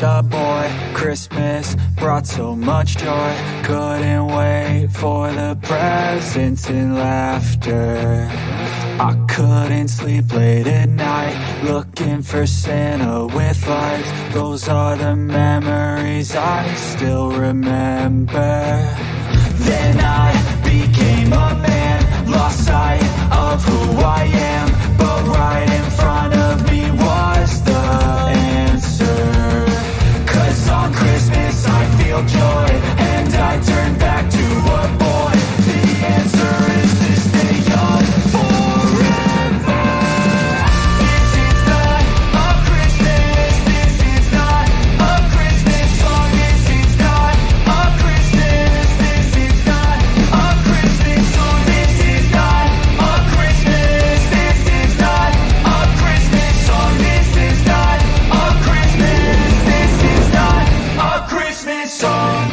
a boy. Christmas brought so much joy. Couldn't wait for the presents and laughter. I couldn't sleep late at night, looking for Santa with lights. Those are the memories I still remember. Then I became a man, lost sight of who I am, but right in front of me was the answer. 'Cause on Christmas I feel joy, and I turn back to a boy. The answer is to stay young forever. This is not a Christmas, this is not a Christmas song, this is not a Christmas, this is not a Christmas song, this is not a Christmas, this is not a Christmas song, this is not a Christmas, this is not a Christmas song.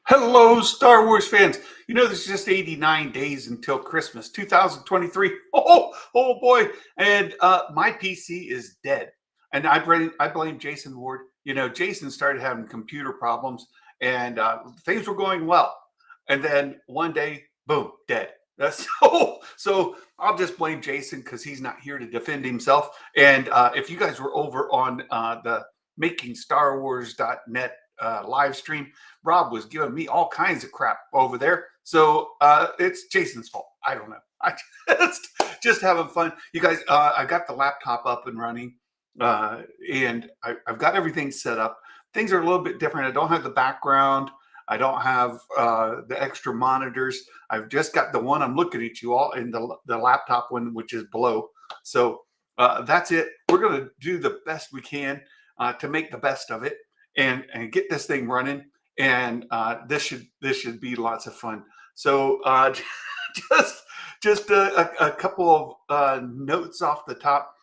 Hello, Star Wars fans. You know, there's just 89 days until Christmas 2023. Oh boy. And my PC is dead. And I blame Jason Ward. You know, Jason started having computer problems and things were going well. And then one day, boom, dead. That's so I'll just blame Jason because he's not here to defend himself. And if you guys were over on the makingstarwars.net live stream, Rob was giving me all kinds of crap over there. So it's Jason's fault. I don't know. I just having fun. You guys, I got the laptop up and running and I've got everything set up. Things are a little bit different. I don't have the background. I don't have the extra monitors. I've just got the one I'm looking at you all in the laptop one, which is below. So that's it. We're going to do the best we can to make the best of it and get this thing running. And this should be lots of fun. So just a couple of notes off the top.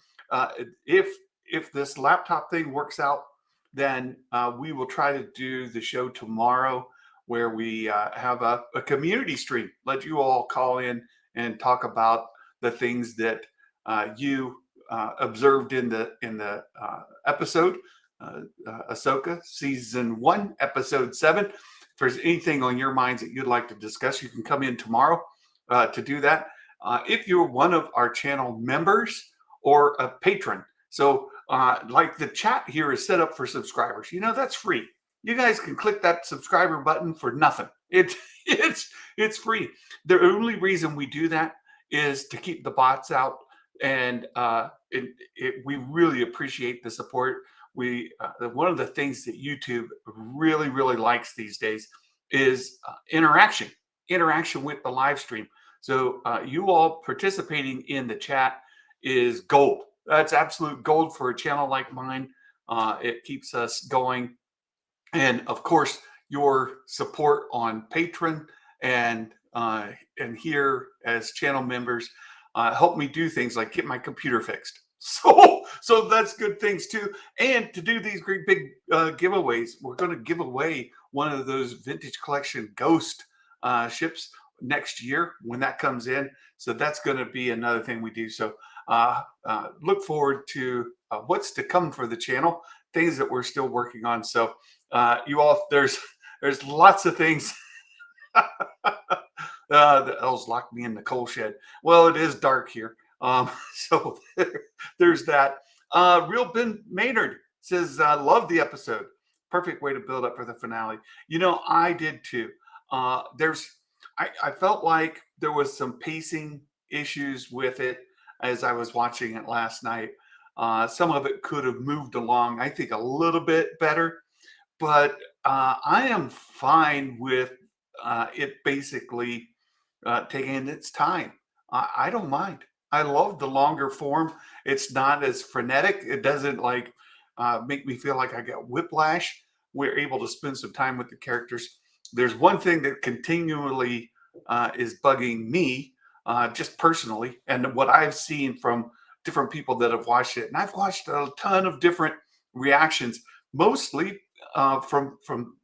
If this laptop thing works out, then we will try to do the show tomorrow, where we have a community stream. Let you all call in and talk about the things that you observed in the episode. Ahsoka season 1, episode 7. If there's anything on your minds that you'd like to discuss, you can come in tomorrow to do that. If you're one of our channel members or a patron, so like the chat here is set up for subscribers, you know, that's free. You guys can click that subscriber button for nothing. It's free. The only reason we do that is to keep the bots out, and we really appreciate the support. One of the things that YouTube really likes these days is interaction with the live stream. So you all participating in the chat is gold. That's absolute gold for a channel like mine. It keeps us going. And of course, your support on Patreon and here as channel members help me do things like get my computer fixed. So that's good things too. And to do these great big giveaways, we're going to give away one of those vintage collection ghost ships next year when that comes in. So that's going to be another thing we do. So look forward to what's to come for the channel, things that we're still working on. So you all, there's lots of things. The elves locked me in the coal shed. Well, it is dark here. So there's that. Real Ben Maynard says, love the episode. Perfect way to build up for the finale. You know, I did too. I felt like there was some pacing issues with it as I was watching it last night. Some of it could have moved along, I think, a little bit better, but I am fine with it basically taking its time. I don't mind. I love the longer form. It's not as frenetic. It doesn't like make me feel like I got whiplash. We're able to spend some time with the characters. There's one thing that continually is bugging me, just personally, and what I've seen from different people that have watched it. And I've watched a ton of different reactions, mostly from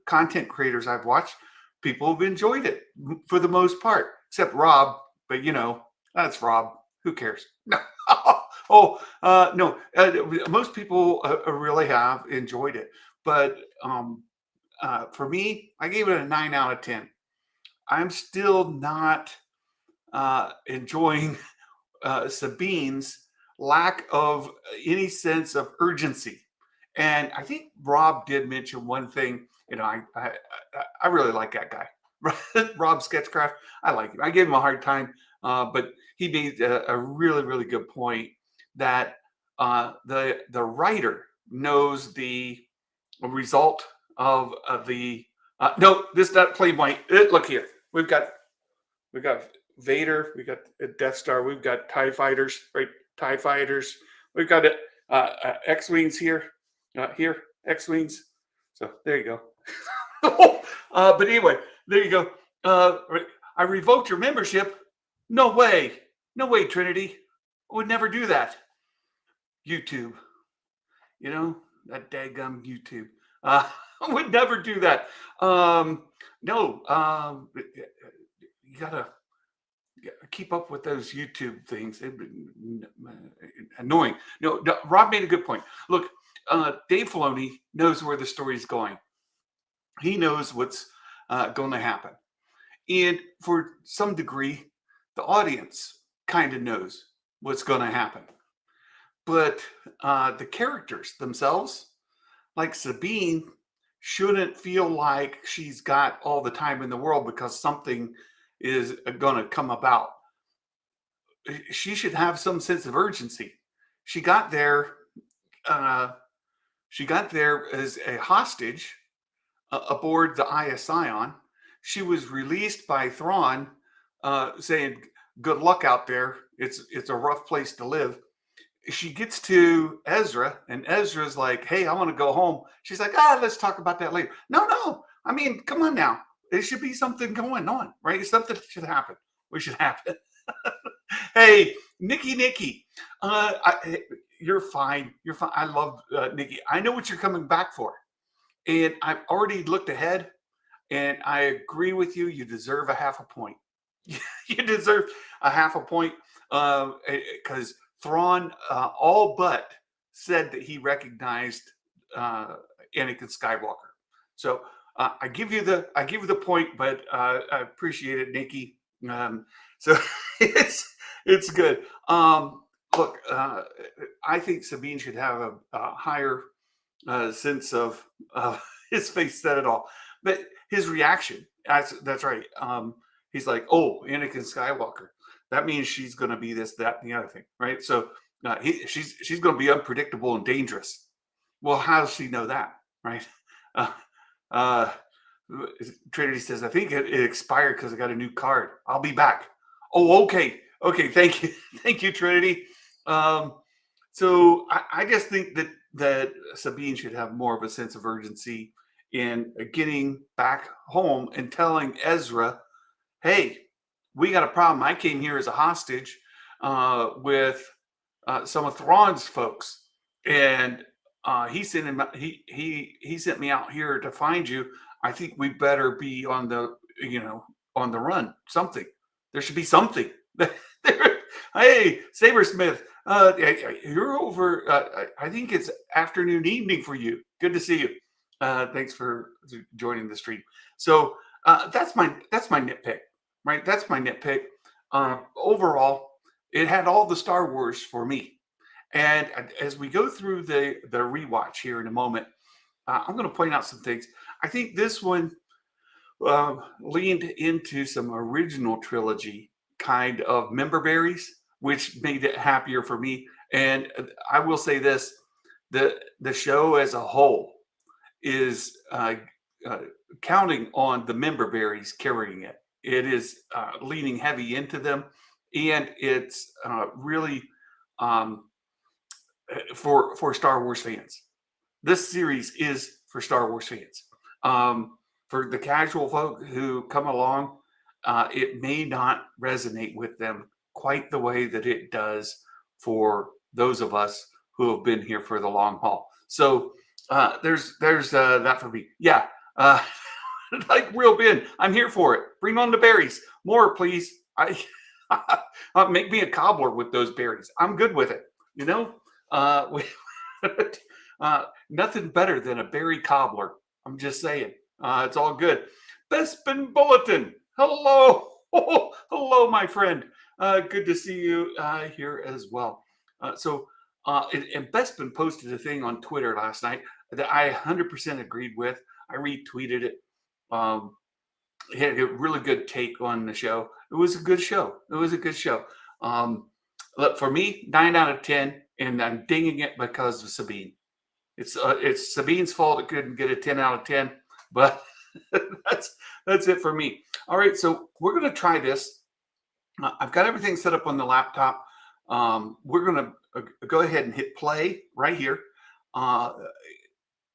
content creators I've watched, people have enjoyed it for the most part, except Rob. But that's Rob. Who cares? No. No. Most people really have enjoyed it, but for me, I gave it a 9 out of 10. I'm still not enjoying Sabine's lack of any sense of urgency. And I think Rob did mention one thing. I really like that guy, Rob Sketchcraft. I like him. I gave him a hard time, but he made a really, really good point that the writer knows the result of the. No, this not plain white. Look here, we've got Vader, we got a Death Star, we've got TIE fighters, right? TIE fighters. We've got X-wings here, X-wings. So there you go. But anyway, there you go. I revoked your membership. No way, Trinity. I would never do that. YouTube, that daggum YouTube. I would never do that. No, you gotta keep up with those YouTube things. Annoying. No, Rob made a good point. Look, Dave Filoni knows where the story's going. He knows what's going to happen. And for some degree, the audience kind of knows what's going to happen. But the characters themselves, like Sabine, shouldn't feel like she's got all the time in the world because something is going to come about. She should have some sense of urgency. She got there. She got there as a hostage aboard the IS-Ion. She was released by Thrawn, saying, "Good luck out there. It's a rough place to live." She gets to Ezra, and Ezra's like, "Hey, I want to go home." She's like, "Let's talk about that later." No. I mean, come on now. There should be something going on, right? Something should happen. We should happen. Hey, Nikki, you're fine. You're fine. I love Nikki. I know what you're coming back for, and I've already looked ahead, and I agree with you. You deserve a half a point. You deserve a half a point because Thrawn all but said that he recognized Anakin Skywalker. So I give you the point, but I appreciate it, Nikki. So it's good. Look, I think Sabine should have a higher sense of his face said it all, but his reaction. That's right. He's like, "Oh, Anakin Skywalker. That means she's going to be this, that, and the other thing, right?" So she's going to be unpredictable and dangerous. Well, how does she know that, right? Trinity says, "I think it expired because I got a new card. I'll be back." Oh, okay. Thank you, Trinity. So I just think that Sabine should have more of a sense of urgency in getting back home and telling Ezra, "Hey, we got a problem. I came here as a hostage with some of Thrawn's folks, and he sent him. He sent me out here to find you. I think we better be on the run. Something. There should be something." Hey, Sabersmith, you're over. I think it's afternoon, evening for you. Good to see you. Thanks for joining the stream. So that's my nitpick, right? That's my nitpick. Overall, it had all the Star Wars for me. And as we go through the rewatch here in a moment, I'm going to point out some things. I think this one leaned into some original trilogy kind of member berries, which made it happier for me. And I will say this: the show as a whole is counting on the member berries carrying it. It is leaning heavy into them, and it's really for Star Wars fans. This series is for Star Wars fans. For the casual folk who come along, it may not resonate with them quite the way that it does for those of us who have been here for the long haul. So there's that for me. Yeah, Uh, like real bin. I'm here for it. Bring on the berries. More, please. Make me a cobbler with those berries. I'm good with it. You know, we, nothing better than a berry cobbler. I'm just saying. It's all good. Bespin Bulletin. Hello. Hello, my friend. Good to see you here as well. And Bespin posted a thing on Twitter last night that I 100% agreed with. I retweeted it. Um, he had a really good take on the show. It was a good show. It was a good show. Look, for me, 9 out of 10, and I'm dinging it because of Sabine. It's Sabine's fault it couldn't get a 10 out of 10, but that's it for me. All right, so we're gonna try this. I've got everything set up on the laptop. We're gonna go ahead and hit play right here. Uh,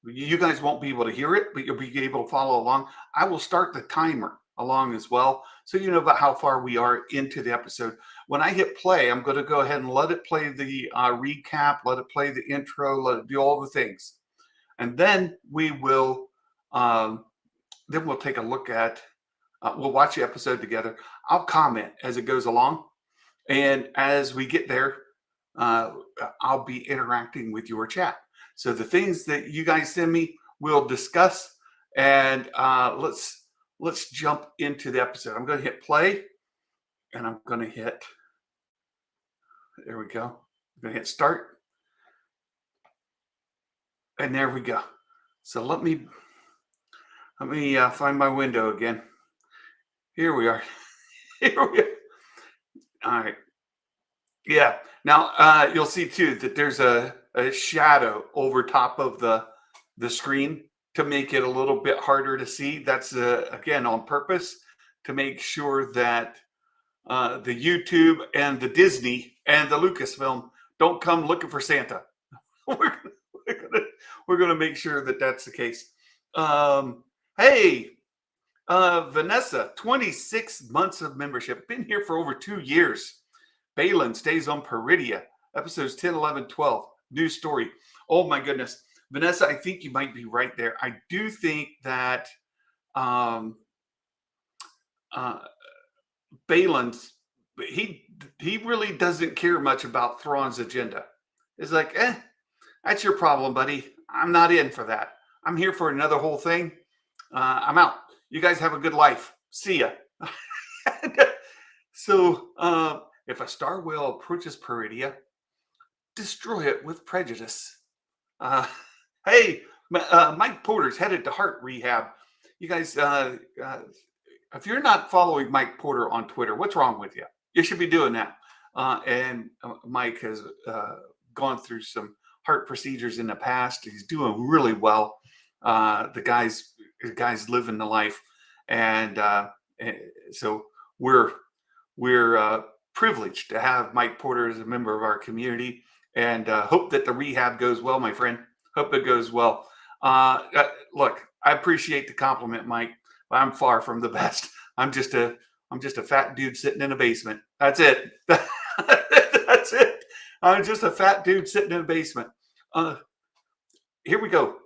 you guys won't be able to hear it, but you'll be able to follow along. I will start the timer along as well, so you know about how far we are into the episode. When I hit play, I'm going to go ahead and let it play the recap, let it play the intro, let it do all the things, and then we will then we'll take a look at. We'll watch the episode together. I'll comment as it goes along, and as we get there, I'll be interacting with your chat. So the things that you guys send me, we'll discuss, and let's jump into the episode. I'm going to hit play, and I'm going to hit. There we go. I'm going to hit start, and there we go. So let me find my window again. Here we are. Here we are. All right. Yeah. Now you'll see too that there's a shadow over top of the screen to make it a little bit harder to see. That's again on purpose to make sure that the YouTube and the Disney and the Lucasfilm don't come looking for Santa. we're gonna make sure that that's the case. Hey, Vanessa, 26 months of membership, been here for over 2 years. Balin stays on Peridia, episodes 10, 11, 12. New story. Oh my goodness. Vanessa, I think you might be right there. I do think that Balin's, he really doesn't care much about Thrawn's agenda. It's like, that's your problem, buddy. I'm not in for that. I'm here for another whole thing. I'm out. You guys have a good life. See ya. So, if a star whale approaches Peridia, destroy it with prejudice. Hey, Mike Porter's headed to heart rehab. You guys, if you're not following Mike Porter on Twitter, what's wrong with you? You should be doing that. And Mike has gone through some heart procedures in the past. He's doing really well. The guy's living the life, and so we're privileged to have Mike Porter as a member of our community, and hope that the rehab goes well, my friend. Hope it goes well. Look, I appreciate the compliment, Mike, but I'm far from the best. I'm just a fat dude sitting in a basement. That's it. That's it. I'm just a fat dude sitting in a basement. Here we go.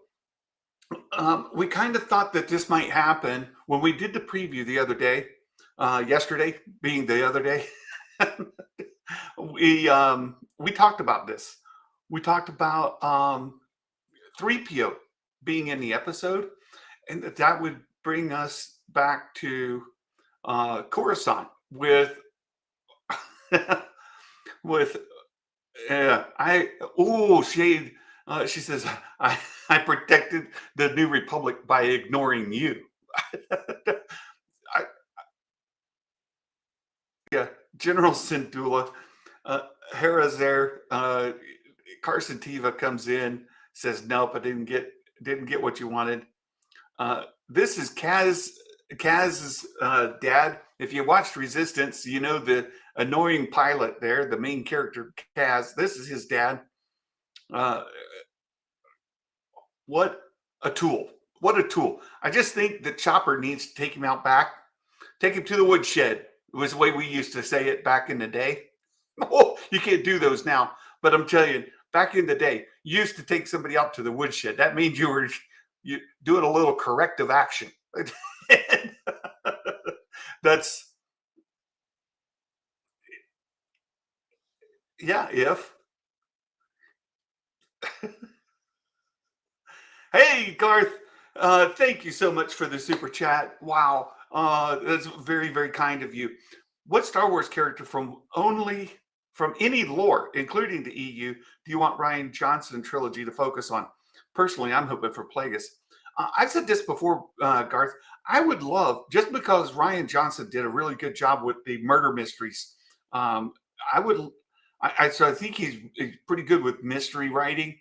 We kind of thought that this might happen when we did the preview the other day. Yesterday being the other day, we talked about this. We talked about 3PO being in the episode, and that would bring us back to Coruscant with Shade. She says, I protected the New Republic by ignoring you. Yeah, General Syndulla. Hera's there. Carson Teva comes in, says, "Nope, I didn't get what you wanted." This is Kaz's dad. If you watched Resistance, you know the annoying pilot there, the main character Kaz. This is his dad. What a tool! What a tool! I just think that Chopper needs to take him out back, take him to the woodshed. It was the way we used to say it back in the day. Oh, you can't do those now. But I'm telling you, back in the day, you used to take somebody out to the woodshed. That means you were you doing a little corrective action. That's yeah. If hey Garth, thank you so much for the super chat. Wow, that's very very kind of you. What Star Wars character from any lore, including the EU, do you want Ryan Johnson trilogy to focus on? Personally, I'm hoping for Plagueis. I've said this before, Garth. I would love, just because Ryan Johnson did a really good job with the murder mysteries. Um, I would, so I think he's pretty good with mystery writing.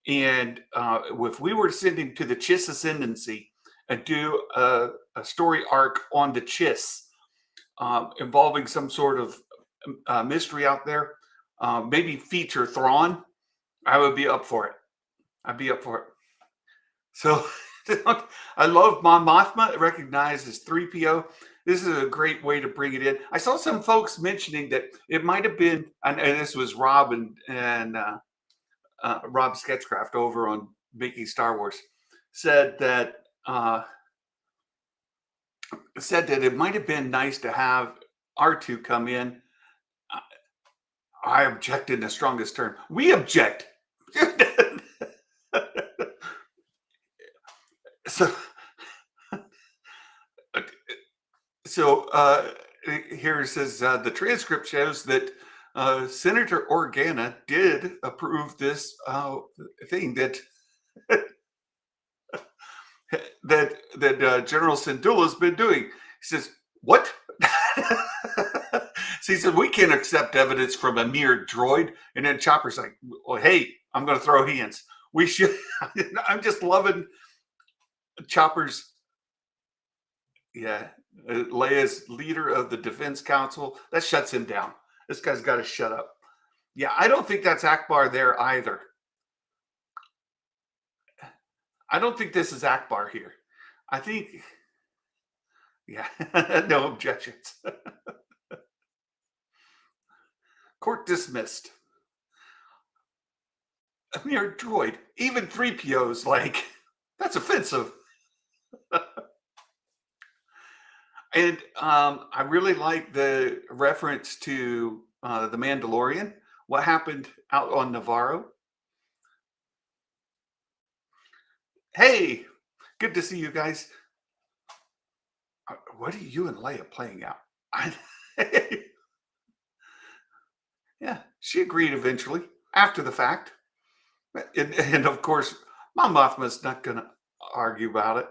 And if we were to send him to the Chiss Ascendancy and do a story arc on the Chiss, involving some sort of mystery out there, maybe feature Thrawn, I would be up for it. I'd be up for it. So I love Mon Mothma, recognized as 3PO. This is a great way to bring it in. I saw some folks mentioning that it might have been, and this was Rob and Rob Sketchcraft over on Making Star Wars, said that it might have been nice to have R2 come in. I object in the strongest term. We object. so, so here it says the transcript shows that Senator Organa did approve this thing that that General Syndulla's been doing. He says, "What?" So he said, "We can't accept evidence from a mere droid." And then Chopper's like, "Well, hey, I'm going to throw hands. We should." I'm just loving Chopper's. Yeah, Leia's leader of the Defense Council. That shuts him down. This guy's got to shut up. Yeah, I don't think that's Akbar there either. I don't think this is Akbar here. I think, yeah, no objections. Court dismissed. A mere droid. Even 3PO's like, that's offensive. And I really like the reference to The Mandalorian. What happened out on Navarro? Hey, good to see you guys. What are you and Leia playing out? Yeah, she agreed eventually after the fact. And of course, Mom Mothma's not going to argue about it.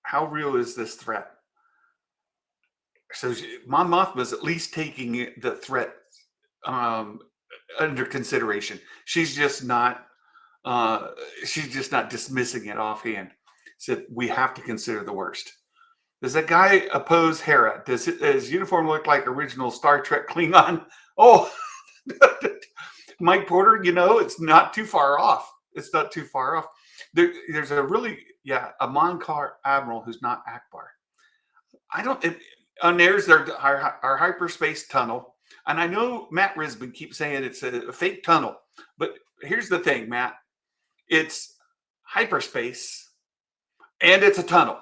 How real is this threat? So Mom Mothma's at least taking the threat under consideration. She's just not dismissing it offhand. Said we have to consider the worst. Does that guy oppose Hera? Does his uniform look like original Star Trek Klingon? Oh, Mike Porter, it's not too far off. It's not too far off. There's a Monkar admiral who's not Akbar. And there's our hyperspace tunnel. And I know Matt Risbin keeps saying it's a fake tunnel. But here's the thing, Matt. It's hyperspace and it's a tunnel.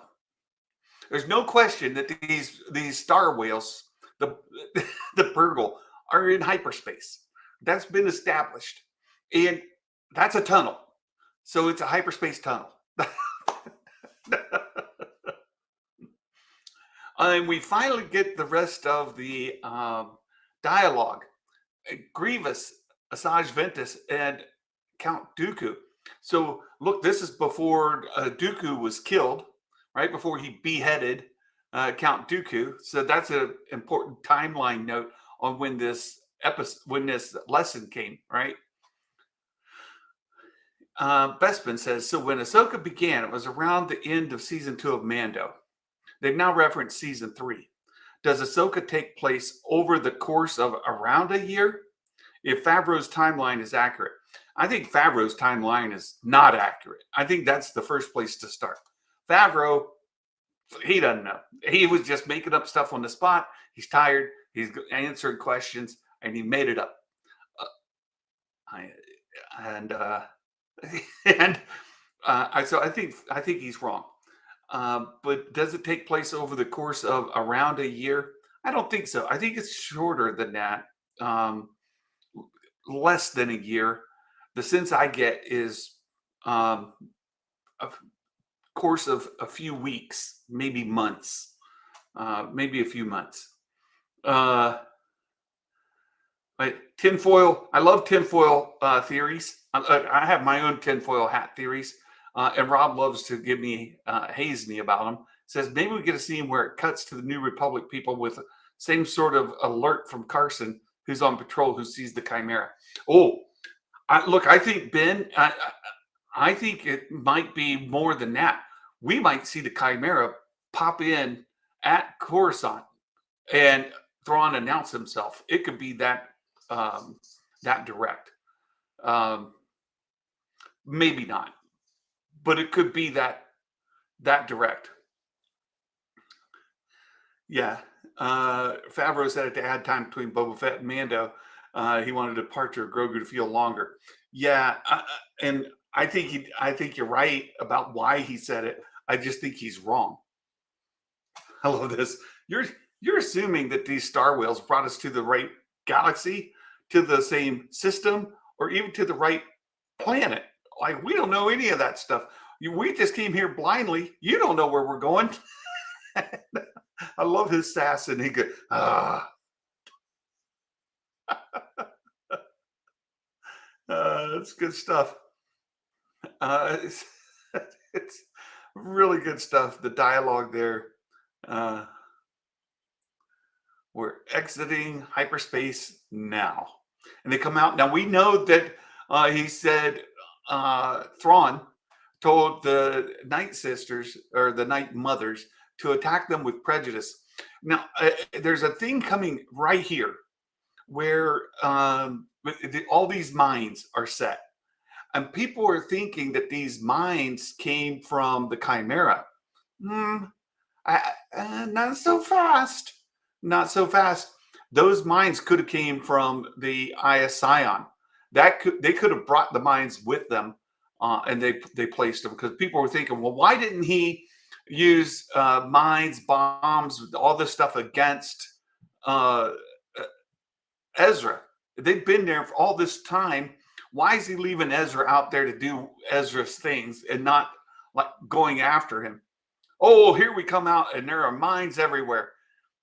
There's no question that these star whales, the Purgle, are in hyperspace. That's been established. And that's a tunnel. So it's a hyperspace tunnel. And we finally get the rest of the dialogue. Grievous, Asajj Ventress, and Count Dooku. So look, this is before Dooku was killed, right before he beheaded Count Dooku. So that's an important timeline note on when this lesson came, right? Bespin says, so when Ahsoka began, it was around the end of season 2 of Mando. They've now referenced season 3. Does Ahsoka take place over the course of around a year? If Favreau's timeline is accurate. I think Favreau's timeline is not accurate. I think that's the first place to start. Favreau, he doesn't know. He was just making up stuff on the spot. He's tired. He's answering questions, and he made it up. I and and so I think he's wrong. But does it take place over the course of around a year? I don't think so. I think it's shorter than that, um, less than a year. The sense I get is um, a course of a few weeks, maybe months, maybe a few months. Uh, Tinfoil. I love tinfoil theories. I have my own tinfoil hat theories, and Rob loves to give me haze me about them. Says maybe we get a scene where it cuts to the New Republic people with the same sort of alert from Carson, who's on patrol, who sees the Chimera. Oh, look, I think Ben. I think it might be more than that. We might see the Chimera pop in at Coruscant and Thrawn announce himself. It could be um, that direct. Um, Maybe not, but it could be that direct. Yeah. Favreau said to add time between Boba Fett and Mando. He wanted a departure of Grogu to feel longer. Yeah, and I think you're right about why he said it. I just think he's wrong. I love this. You're you're assuming that these star whales brought us to the right galaxy, to the same system, or even to the right planet. Like we don't know any of that stuff. We just came here blindly. You don't know where we're going. I love his sass, and he goes, ah, it's good stuff. It's, it's really good stuff. The dialogue there. Uh, we're exiting hyperspace now. And they come out. Now we know that he said Thrawn told the Night Sisters or the Night Mothers to attack them with prejudice. Now, there's a thing coming right here where all these mines are set. And people are thinking that these mines came from the Chimera. Hmm, not so fast. Not so fast. Those mines could have came from the IS Scion. They could have brought the mines with them, and they placed them because people were thinking, well, why didn't he use mines, bombs, all this stuff against uh, Ezra? They've been there for all this time. Why is he leaving Ezra out there to do Ezra's things and not like going after him? Oh, here we come out, and there are mines everywhere.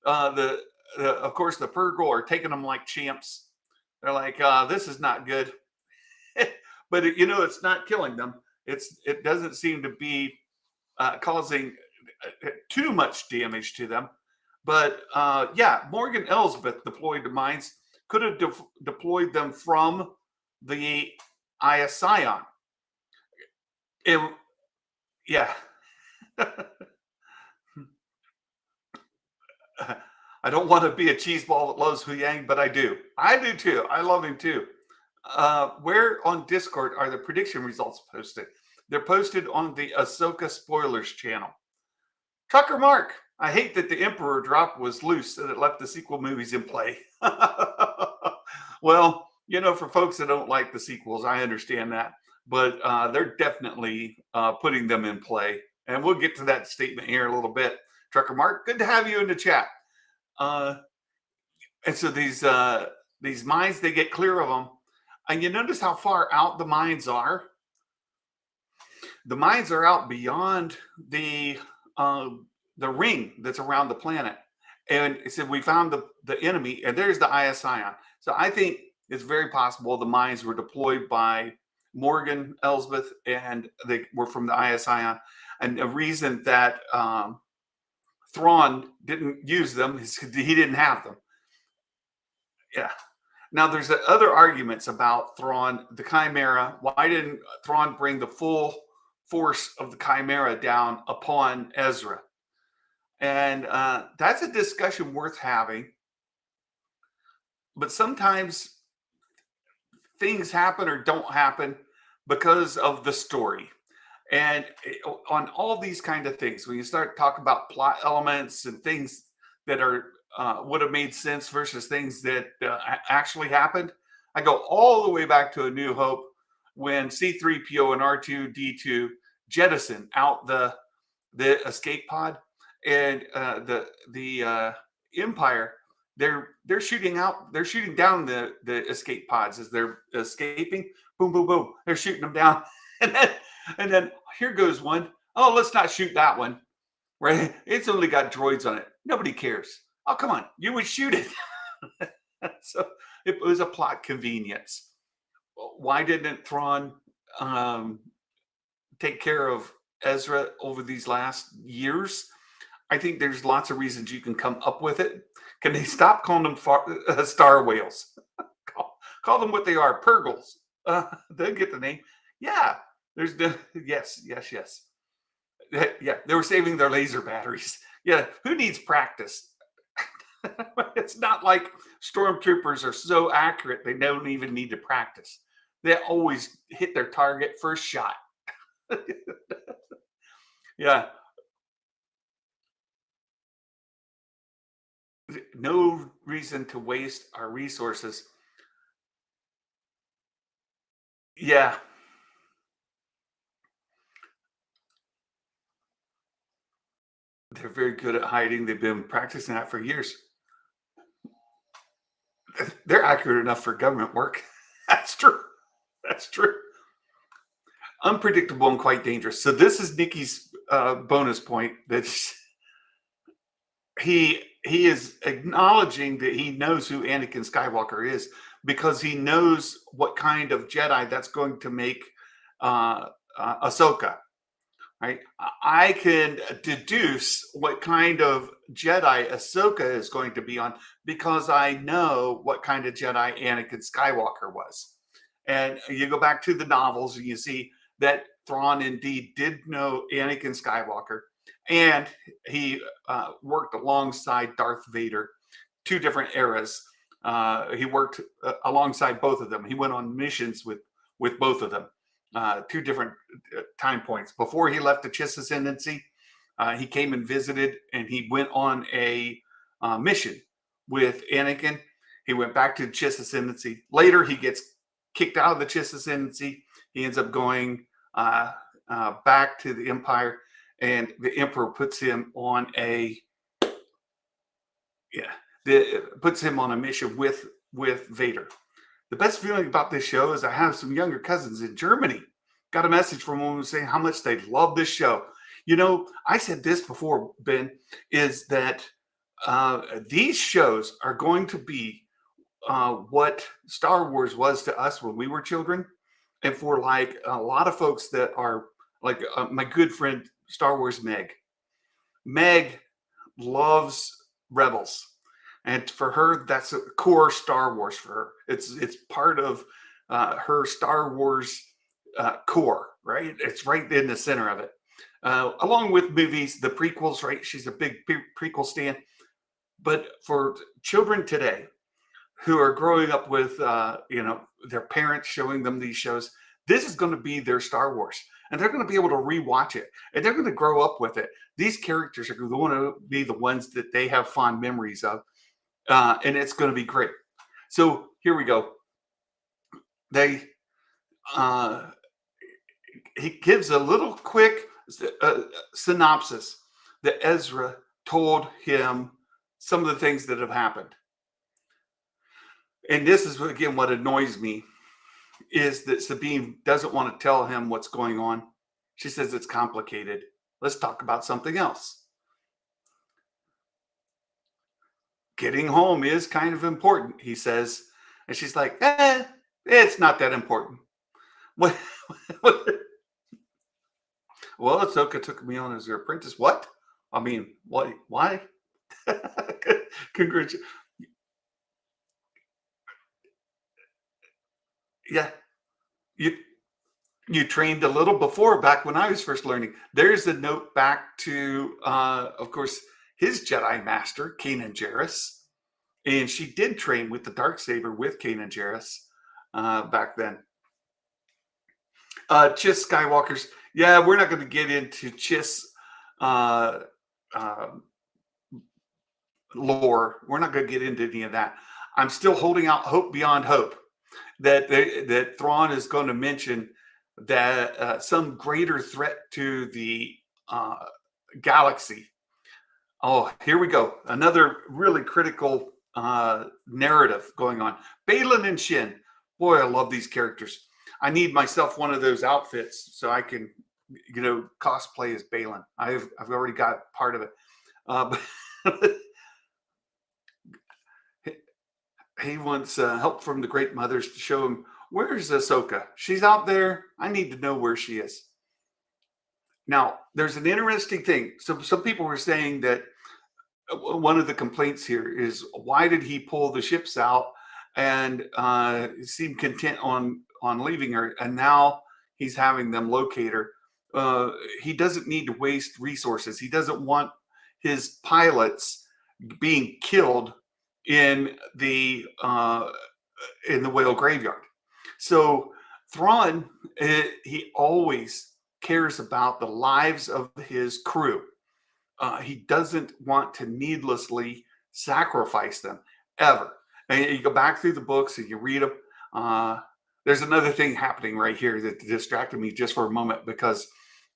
Of course, the Purgle are taking them like champs. They're like, this is not good. But it's not killing them. It doesn't seem to be causing too much damage to them. But yeah, Morgan Elsbeth deployed the mines. Could have deployed them from the IS Scion. Yeah. I don't want to be a cheeseball that loves Huyang, but I do. I do too. I love him too. Where on Discord are the prediction results posted? They're posted on the Ahsoka Spoilers channel. Trucker Mark, I hate that the Emperor drop was loose and it left the sequel movies in play. Well, for folks that don't like the sequels, I understand that. But they're definitely putting them in play. And we'll get to that statement here in a little bit. Trucker Mark, good to have you in the chat. And so these mines, they get clear of them. And you notice how far out the mines are? The mines are out beyond the ring that's around the planet. And it said we found the enemy, and there's the IS Scion. So I think it's very possible the mines were deployed by Morgan Elsbeth, and they were from the IS Scion. And the reason that Thrawn didn't use them is he didn't have them. Yeah. Now there's other arguments about Thrawn, the Chimera. Why didn't Thrawn bring the full force of the Chimera down upon Ezra? And that's a discussion worth having. But sometimes things happen or don't happen because of the story. And on all these kind of things, when you start talking about plot elements and things that are would have made sense versus things that actually happened, I go all the way back to A New Hope when C-3PO and R2-D2 jettison out the escape pod, and the Empire, they're shooting down the escape pods as they're escaping. Boom, boom, boom. They're shooting them down, and then here goes one. Oh, let's not shoot that one. Right? It's only got droids on it. Nobody cares. Oh, come on. You would shoot it. So it was a plot convenience. Why didn't Thrawn um, take care of Ezra over these last years? I think there's lots of reasons you can come up with it. Can they stop calling them star whales? Call them what they are, Purgles. They'll get the name. Yeah, there's the yes. Yeah, they were saving their laser batteries. Yeah, who needs practice? It's not like stormtroopers are so accurate they don't even need to practice. They always hit their target first shot. Yeah, no reason to waste our resources. Yeah, they're very good at hiding. They've been practicing that for years. They're accurate enough for government work. That's true. That's true. Unpredictable and quite dangerous. So this is Nikki's bonus point that he is acknowledging that he knows who Anakin Skywalker is because he knows what kind of Jedi that's going to make Ahsoka. Right? I can deduce what kind of Jedi Ahsoka is going to be on because I know what kind of Jedi Anakin Skywalker was. And you go back to the novels and you see that Thrawn indeed did know Anakin Skywalker, and he worked alongside Darth Vader, two different eras. He worked alongside both of them. He went on missions with both of them, two different time points. Before he left the Chiss Ascendancy, he came and visited, and he went on a mission with Anakin. He went back to the Chiss Ascendancy. Later, he gets kicked out of the Chiss Ascendancy. He ends up going back to the Empire, and the Emperor puts him on a mission with Vader. The best feeling about this show is I have some younger cousins in Germany. Got a message from them saying how much they love this show. You know, I said this before, Ben, is that these shows are going to be what Star Wars was to us when we were children. And for like a lot of folks that are like my good friend Star Wars Meg loves Rebels, and for her that's a core Star Wars for her. It's part of her Star Wars core, right? It's right in the center of it, along with movies, the prequels, right? She's a big prequel stan. But for children today who are growing up with their parents showing them these shows, this is going to be their Star Wars, and they're going to be able to rewatch it, and they're going to grow up with it. These characters are going to be the ones that they have fond memories of, and it's going to be great. So here we go. They he gives a little quick synopsis that Ezra told him some of the things that have happened. And this is, again, what annoys me is that Sabine doesn't want to tell him what's going on. She says it's complicated. Let's talk about something else. Getting home is kind of important, he says. And she's like, it's not that important. What? Well, Ahsoka took me on as her apprentice. What? I mean, what? Why? Congratulations. Yeah, you trained a little before, back when I was first learning. There's a note back to, of course, his Jedi master, Kanan Jarrus, and she did train with the Darksaber with Kanan Jarrus back then. Chiss Skywalkers. Yeah, we're not going to get into Chiss lore. We're not going to get into any of that. I'm still holding out hope beyond hope. that Thrawn is going to mention that some greater threat to the uh, galaxy. Oh, here we go. Another really critical narrative going on. Balin and Shin. Boy, I love these characters. I need myself one of those outfits so I can, cosplay as Balin. I've already got part of it. But he wants help from the Great Mothers to show him, where's Ahsoka? She's out there. I need to know where she is. Now, there's an interesting thing. So some people were saying that one of the complaints here is, why did he pull the ships out and seem content on leaving her, and now he's having them locate her? He doesn't need to waste resources. He doesn't want his pilots being killed in the whale graveyard. So Thrawn, he always cares about the lives of his crew. He doesn't want to needlessly sacrifice them ever. And you go back through the books and you read them. There's another thing happening right here that distracted me just for a moment, because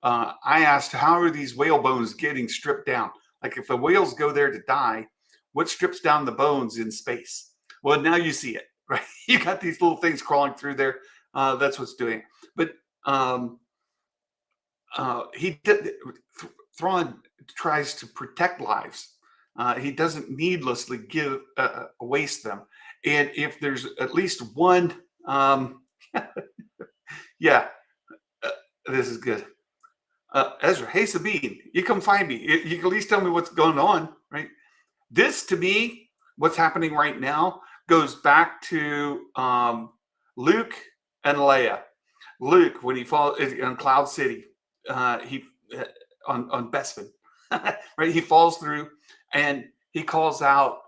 I asked, how are these whale bones getting stripped down? Like, if the whales go there to die, what strips down the bones in space? Well, now you see it, right? You got these little things crawling through there. That's what's doing it. But he did. Thrawn tries to protect lives. He doesn't needlessly waste them. And if there's at least one, yeah, this is good. Ezra, hey Sabine, you come find me. You can at least tell me what's going on, right? This, to me, what's happening right now goes back to Luke and Leia. Luke, when he falls in Cloud City, he on Bespin, right? He falls through and he calls out,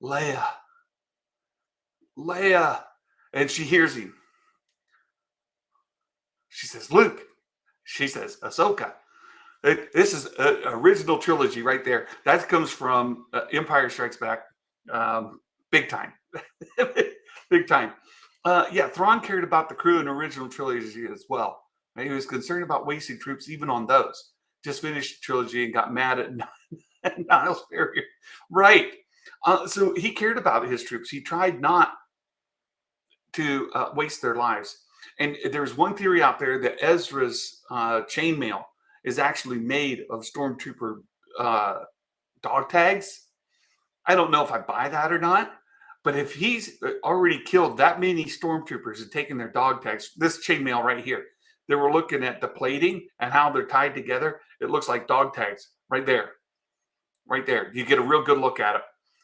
Leia, Leia, and she hears him. She says, Luke. She says, Ahsoka. This is original trilogy right there. That comes from Empire Strikes Back, big time, big time. Yeah, Thrawn cared about the crew in original trilogy as well. He was concerned about wasting troops even on those. Just finished the trilogy and got mad at Niles Ferrier. Right. So he cared about his troops. He tried not to waste their lives. And there's one theory out there that Ezra's chainmail is actually made of stormtrooper dog tags. I don't know if I buy that or not, but if he's already killed that many stormtroopers and taken their dog tags, this chainmail right here, they were looking at the plating and how they're tied together. It looks like dog tags right there. Right there. You get a real good look at it.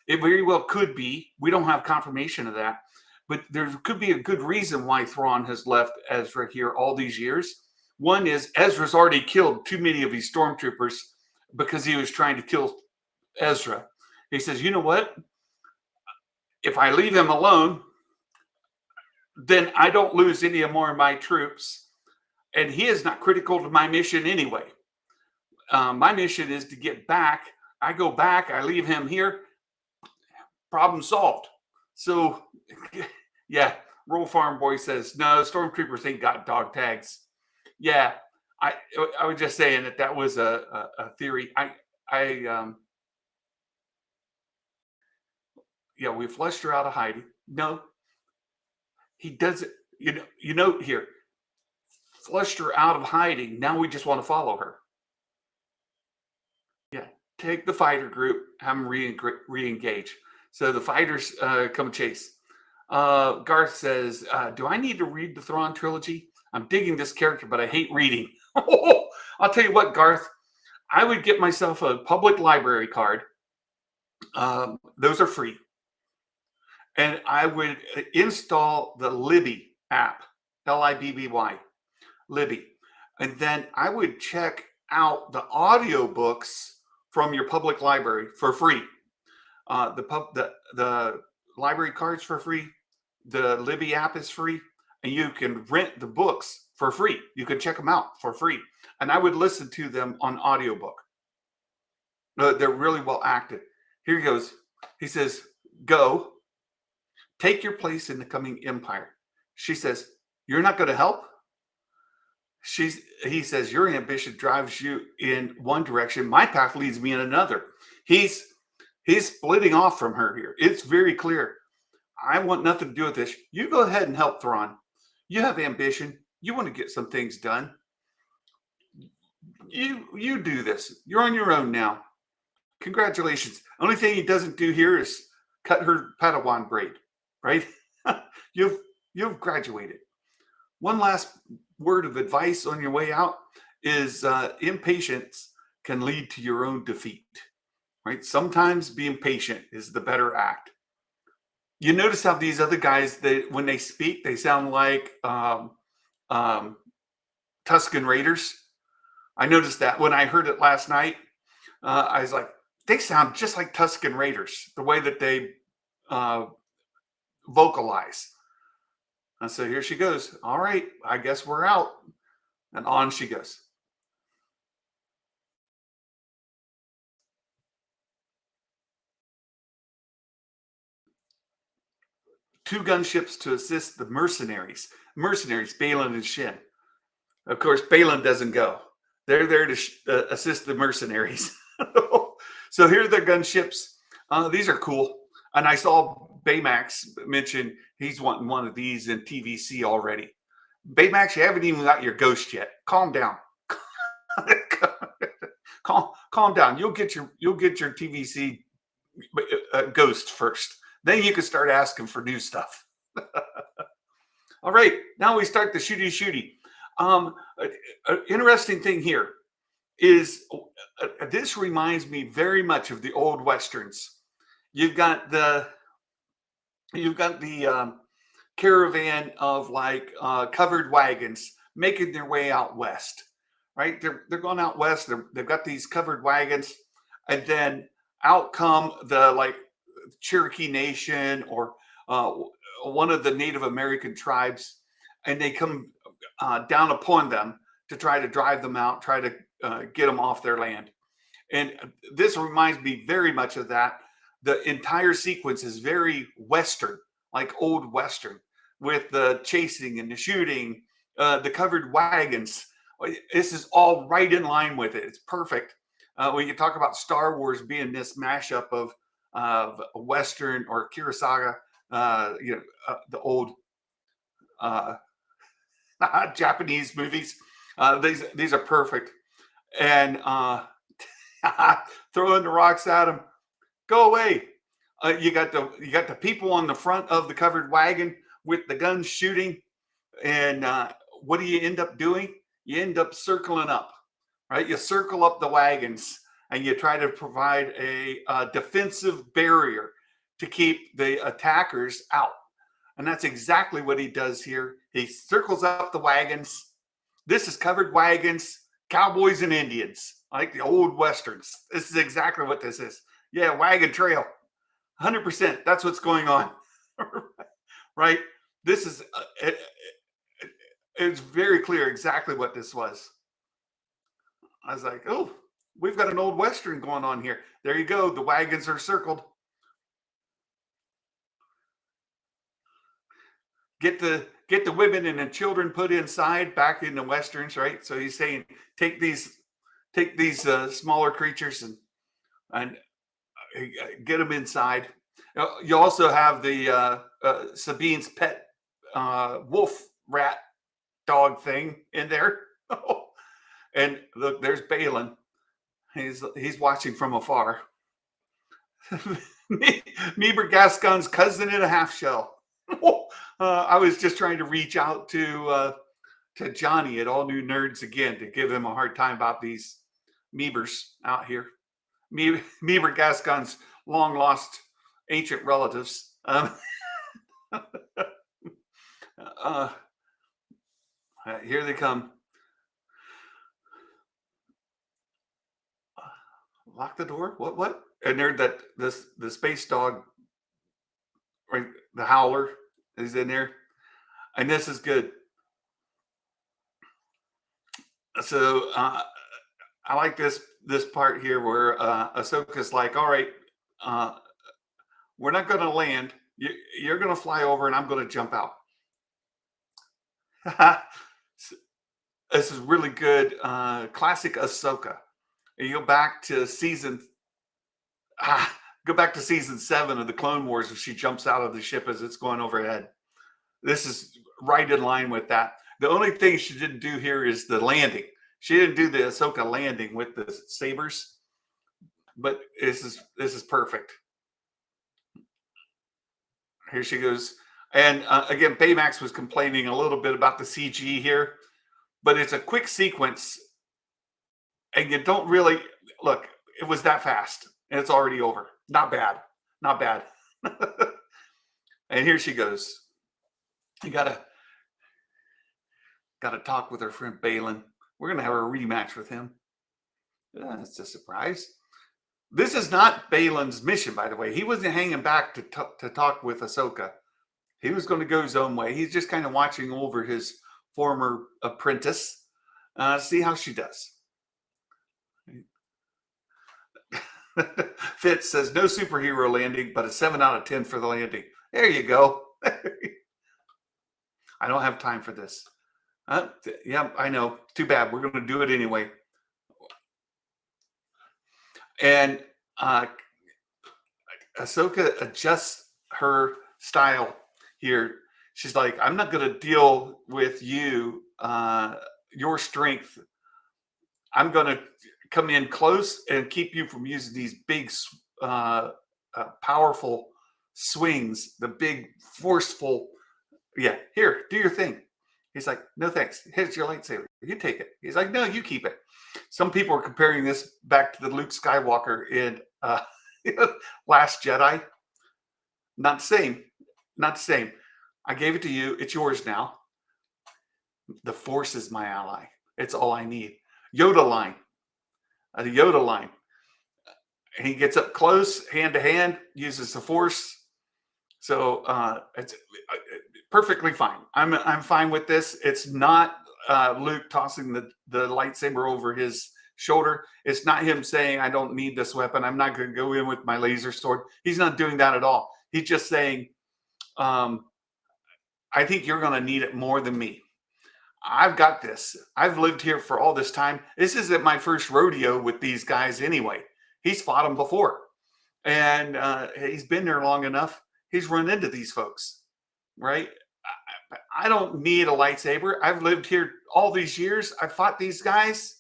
It very well could be. We don't have confirmation of that. But there could be a good reason why Thrawn has left Ezra here all these years. One is Ezra's already killed too many of these stormtroopers because he was trying to kill Ezra. He says, you know what? If I leave him alone, then I don't lose any more of my troops. And he is not critical to my mission anyway. My mission is to get back. I go back. I leave him here. Problem solved. So, yeah, Roll Farm Boy says, no, stormtroopers ain't got dog tags. Yeah, I was just saying that was a theory. Yeah, we flushed her out of hiding. No, he doesn't. You know here, flushed her out of hiding. Now we just want to follow her. Yeah, take the fighter group, have them re-engage. So the fighters come chase. Garth says, do I need to read the Thrawn trilogy? I'm digging this character, but I hate reading. I'll tell you what, Garth, I would get myself a public library card. Those are free. And I would install the Libby app, Libby, Libby. And then I would check out the audiobooks from your public library for free. The library card's for free. The Libby app is free, and you can rent the books for free. You can check them out for free. And I would listen to them on audiobook. They're really well acted. Here he goes. He says, go, take your place in the coming empire. She says, "You're not going to help?" He says, "Your ambition drives you in one direction. My path leads me in another." He's he's splitting off from her here. It's very clear. I want nothing to do with this. You go ahead and help Thrawn. You have ambition. You want to get some things done. You do this. You're on your own now. Congratulations. Only thing he doesn't do here is cut her Padawan braid, right? you've you've graduated. One last word of advice on your way out is impatience can lead to your own defeat, right? Sometimes being patient is the better act. You notice how these other guys, when they speak, they sound like um, Tusken Raiders. I noticed that when I heard it last night. I was like, they sound just like Tusken Raiders, the way that they uh, vocalize. And so here she goes. All right, I guess we're out. And on she goes. Two gunships to assist the mercenaries. Mercenaries, Balin and Shin. Of course, Balin doesn't go. They're there to assist the mercenaries. So here are the gunships. These are cool. And I saw Baymax mention he's wanting one of these in TVC already. Baymax, you haven't even got your ghost yet. Calm down. calm down. You'll get your TVC ghost first. Then you can start asking for new stuff. All right, now we start the shooty. Interesting thing here is this reminds me very much of the old westerns. You've got the caravan of like covered wagons making their way out west, right? They're going out west. They've got these covered wagons, and then out come the like Cherokee Nation or one of the Native American tribes, and they come down upon them to try to drive them out, try to get them off their land. And this reminds me very much of that. The entire sequence is very Western, like old Western, with the chasing and the shooting, the covered wagons. This is all right in line with it. It's perfect. When you talk about Star Wars being this mashup of Western or Kurosawa, the old Japanese movies. These are perfect. And throwing the rocks at them. Go away. You got the people on the front of the covered wagon with the guns shooting, and what do you end up doing? You end up circling up, right? You circle up the wagons, and you try to provide a defensive barrier to keep the attackers out. And that's exactly what he does here. He circles up the wagons. This is covered wagons, cowboys and Indians, like the old westerns. This is exactly what this is. Yeah, wagon trail. 100%. That's what's going on. Right? This is, it's very clear exactly what this was. I was like, oh, we've got an old Western going on here. There you go. The wagons are circled. Get the women and the children put inside back in the Westerns, right? So he's saying, take these smaller creatures and get them inside. You also have the Sabine's pet wolf rat dog thing in there. And look, there's Balin. He's watching from afar. Meeber Gascon's cousin in a half shell. I was just trying to reach out to Johnny at All New Nerds again to give him a hard time about these Meebers out here. Meeber Gascon's long lost ancient relatives. Here they come. Lock the door. What? And there, the space dog, right? The howler is in there, and this is good. So I like this part here where Ahsoka's like, all right, we're not going to land. You're going to fly over, and I'm going to jump out. This is really good. Classic Ahsoka. You go back to go back to season 7 of the Clone Wars, where she jumps out of the ship as it's going overhead. This is right in line with that. The only thing she didn't do here is the landing. She didn't do the Ahsoka landing with the sabers, but this is perfect. Here she goes. And again, Baymax was complaining a little bit about the CG here, but it's a quick sequence, and you don't really look. It was that fast, and it's already over. Not bad, not bad. And here she goes. You gotta talk with her friend Balin. We're gonna have a rematch with him. That's a surprise. This is not Balin's mission, by the way. He wasn't hanging back to talk with Ahsoka. He was going to go his own way. He's just kind of watching over his former apprentice, see how she does. Fitz says, no superhero landing, but a 7 out of 10 for the landing. There you go. I don't have time for this. Yeah, I know. Too bad. We're going to do it anyway. And Ahsoka adjusts her style here. She's like, I'm not going to deal with you, your strength. I'm going to come in close and keep you from using these big, powerful swings, the big, forceful. Yeah, here, do your thing. He's like, no thanks. Here's your lightsaber. You take it. He's like, no, you keep it. Some people are comparing this back to the Luke Skywalker in Last Jedi. Not the same. Not the same. I gave it to you. It's yours now. The Force is my ally. It's all I need. Yoda line. The Yoda line. He gets up close, hand to hand, uses the Force. So it's perfectly fine. I'm fine with this. It's not Luke tossing the lightsaber over his shoulder. It's not him saying, I don't need this weapon. I'm not going to go in with my laser sword. He's not doing that at all. He's just saying, I think you're going to need it more than me. I've got this. I've lived here for all this time. This isn't my first rodeo with these guys anyway. He's fought them before. And he's been there long enough. He's run into these folks, right? I don't need a lightsaber. I've lived here all these years. I've fought these guys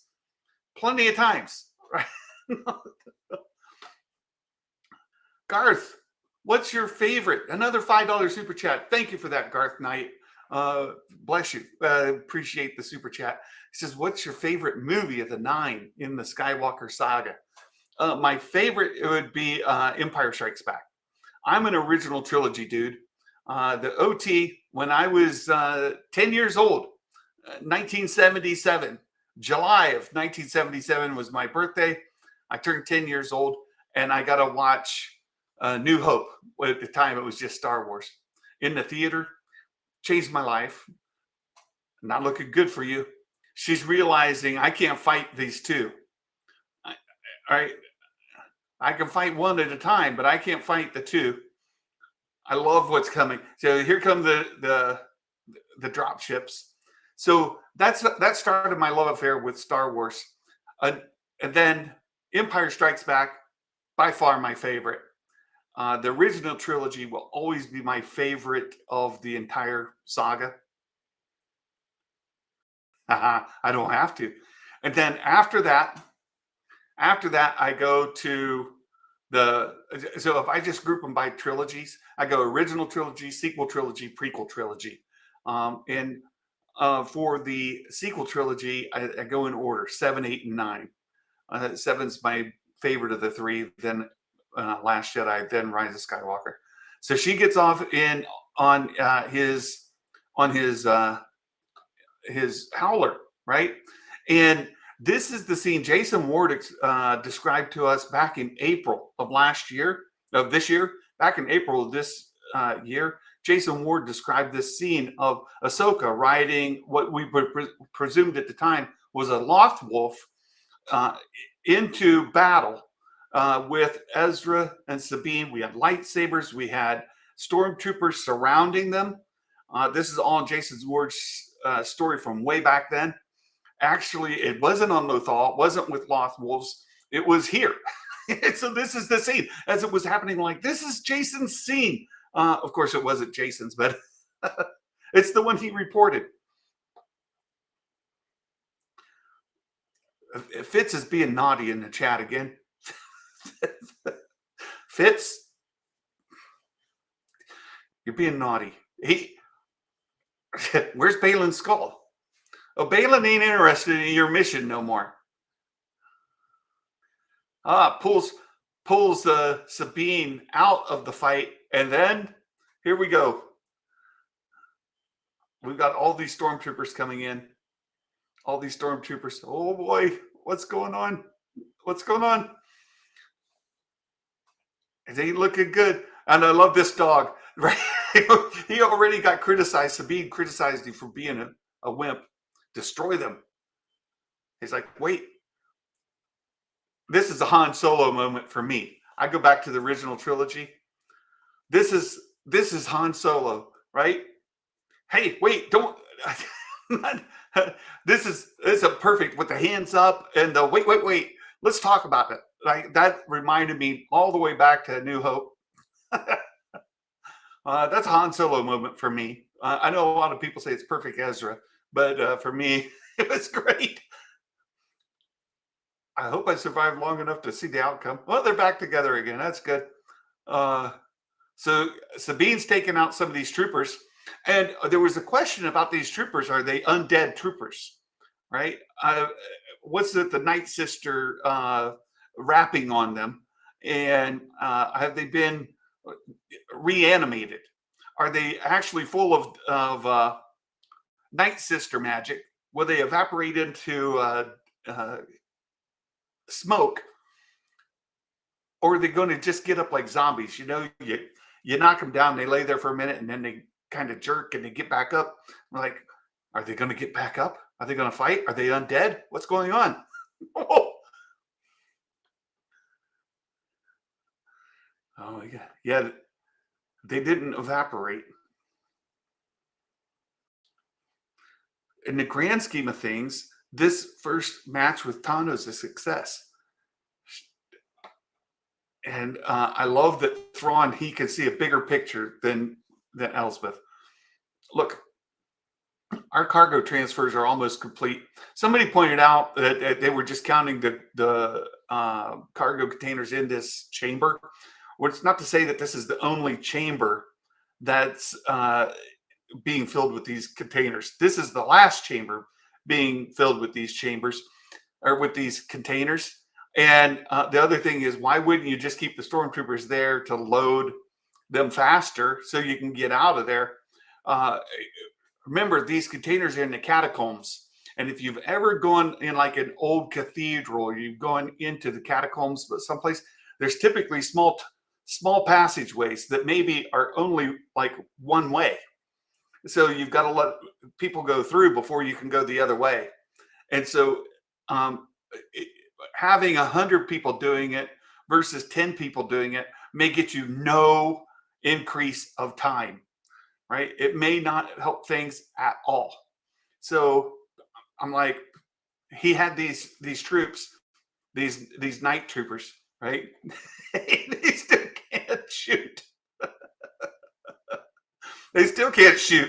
plenty of times, right? Garth, what's your favorite? Another $5 super chat. Thank you for that, Garth Knight. Bless you. Appreciate the super chat. He says, what's your favorite movie of the 9 in the Skywalker saga? My favorite would be Empire Strikes Back. I'm an original trilogy dude. The OT, when I was 10 years old, 1977, July of 1977 was my birthday. I turned 10 years old, and I got to watch New Hope. At the time, it was just Star Wars. In the theater, changed my life. Not looking good for you. She's realizing I can't fight these two. All right. I can fight one at a time, but I can't fight the two. I love what's coming. So here come the drop ships. So that started my love affair with Star Wars. And then Empire Strikes Back, by far my favorite. The original trilogy will always be my favorite of the entire saga. I don't have to. And then after that, I go to so if I just group them by trilogies, I go original trilogy, sequel trilogy, prequel trilogy. And for the sequel trilogy, I go in order 7, 8, and 9. 7's my favorite of the 3, then Last Jedi, then Rise of Skywalker. So she gets off on his howler, right? And this is the scene Jason Ward described to us back in April of this year. Back in April of this year, Jason Ward described this scene of Ahsoka riding what we presumed at the time was a Loth Wolf into battle with Ezra and Sabine. We had lightsabers. We had stormtroopers surrounding them. This is all in Jason Ward's story from way back then. Actually, it wasn't on Lothal. It wasn't with Loth Wolves. It was here. So this is the scene as it was happening. Like, this is Jason's scene. Of course, it wasn't Jason's, but it's the one he reported. Fitz is being naughty in the chat again. Fitz, you're being naughty. Where's Balin's skull? Oh, Balin ain't interested in your mission no more. Pulls Sabine out of the fight, and then here we go. We've got all these stormtroopers coming in. All these stormtroopers. Oh boy, what's going on? What's going on? It ain't looking good. And I love this dog. Right? He already got criticized. Sabine criticized him for being a wimp. Destroy them. He's like, wait. This is a Han Solo moment for me. I go back to the original trilogy. This is Han Solo, right? Hey, wait, don't. This is a perfect with the hands up and the wait. Let's talk about it. Like, that reminded me all the way back to New Hope. That's a Han Solo moment for me. I know a lot of people say it's perfect Ezra, but for me, it was great. I hope I survived long enough to see the outcome. Well, they're back together again. That's good. So Sabine's taking out some of these troopers. And there was a question about these troopers. Are they undead troopers? Right? What's the Night Sister wrapping on them? And have they been reanimated? Are they actually full of Night Sister magic? Will they evaporate into smoke? Or are they going to just get up like zombies? You know, you knock them down, they lay there for a minute, and then they kind of jerk and they get back up. We're like, are they going to get back up? Are they going to fight? Are they undead? What's going on? Oh my God. Yeah, they didn't evaporate. In the grand scheme of things, this first match with Tano is a success. And I love that Thrawn, he can see a bigger picture than Elsbeth. Look, our cargo transfers are almost complete. Somebody pointed out that they were just counting the cargo containers in this chamber. Well, it's not to say that this is the only chamber that's being filled with these containers. This is the last chamber being filled with these chambers or with these containers. And the other thing is, why wouldn't you just keep the stormtroopers there to load them faster so you can get out of there? Remember, these containers are in the catacombs. And if you've ever gone in like an old cathedral, you've gone into the catacombs, but someplace, there's typically small passageways that maybe are only like one way. So you've got to let people go through before you can go the other way. And so having 100 people doing it versus 10 people doing it may get you no increase of time, right? It may not help things at all. So I'm like, he had these troops, these night troopers, right? They still can't shoot. They still can't shoot.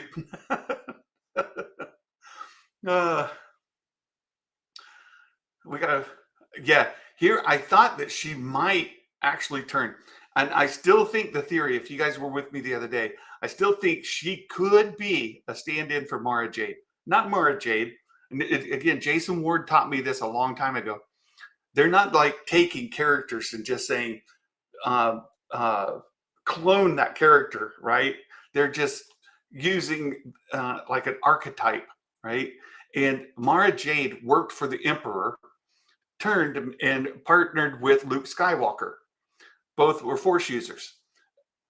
We gotta, yeah. Here, I thought that she might actually turn, and I still think the theory. If you guys were with me the other day, I still think she could be a stand-in for Mara Jade, not Mara Jade. And again, Jason Ward taught me this a long time ago. They're not like taking characters and just saying, clone that character, right? They're just using like an archetype, right? And Mara Jade worked for the Emperor, turned and partnered with Luke Skywalker. Both were Force users.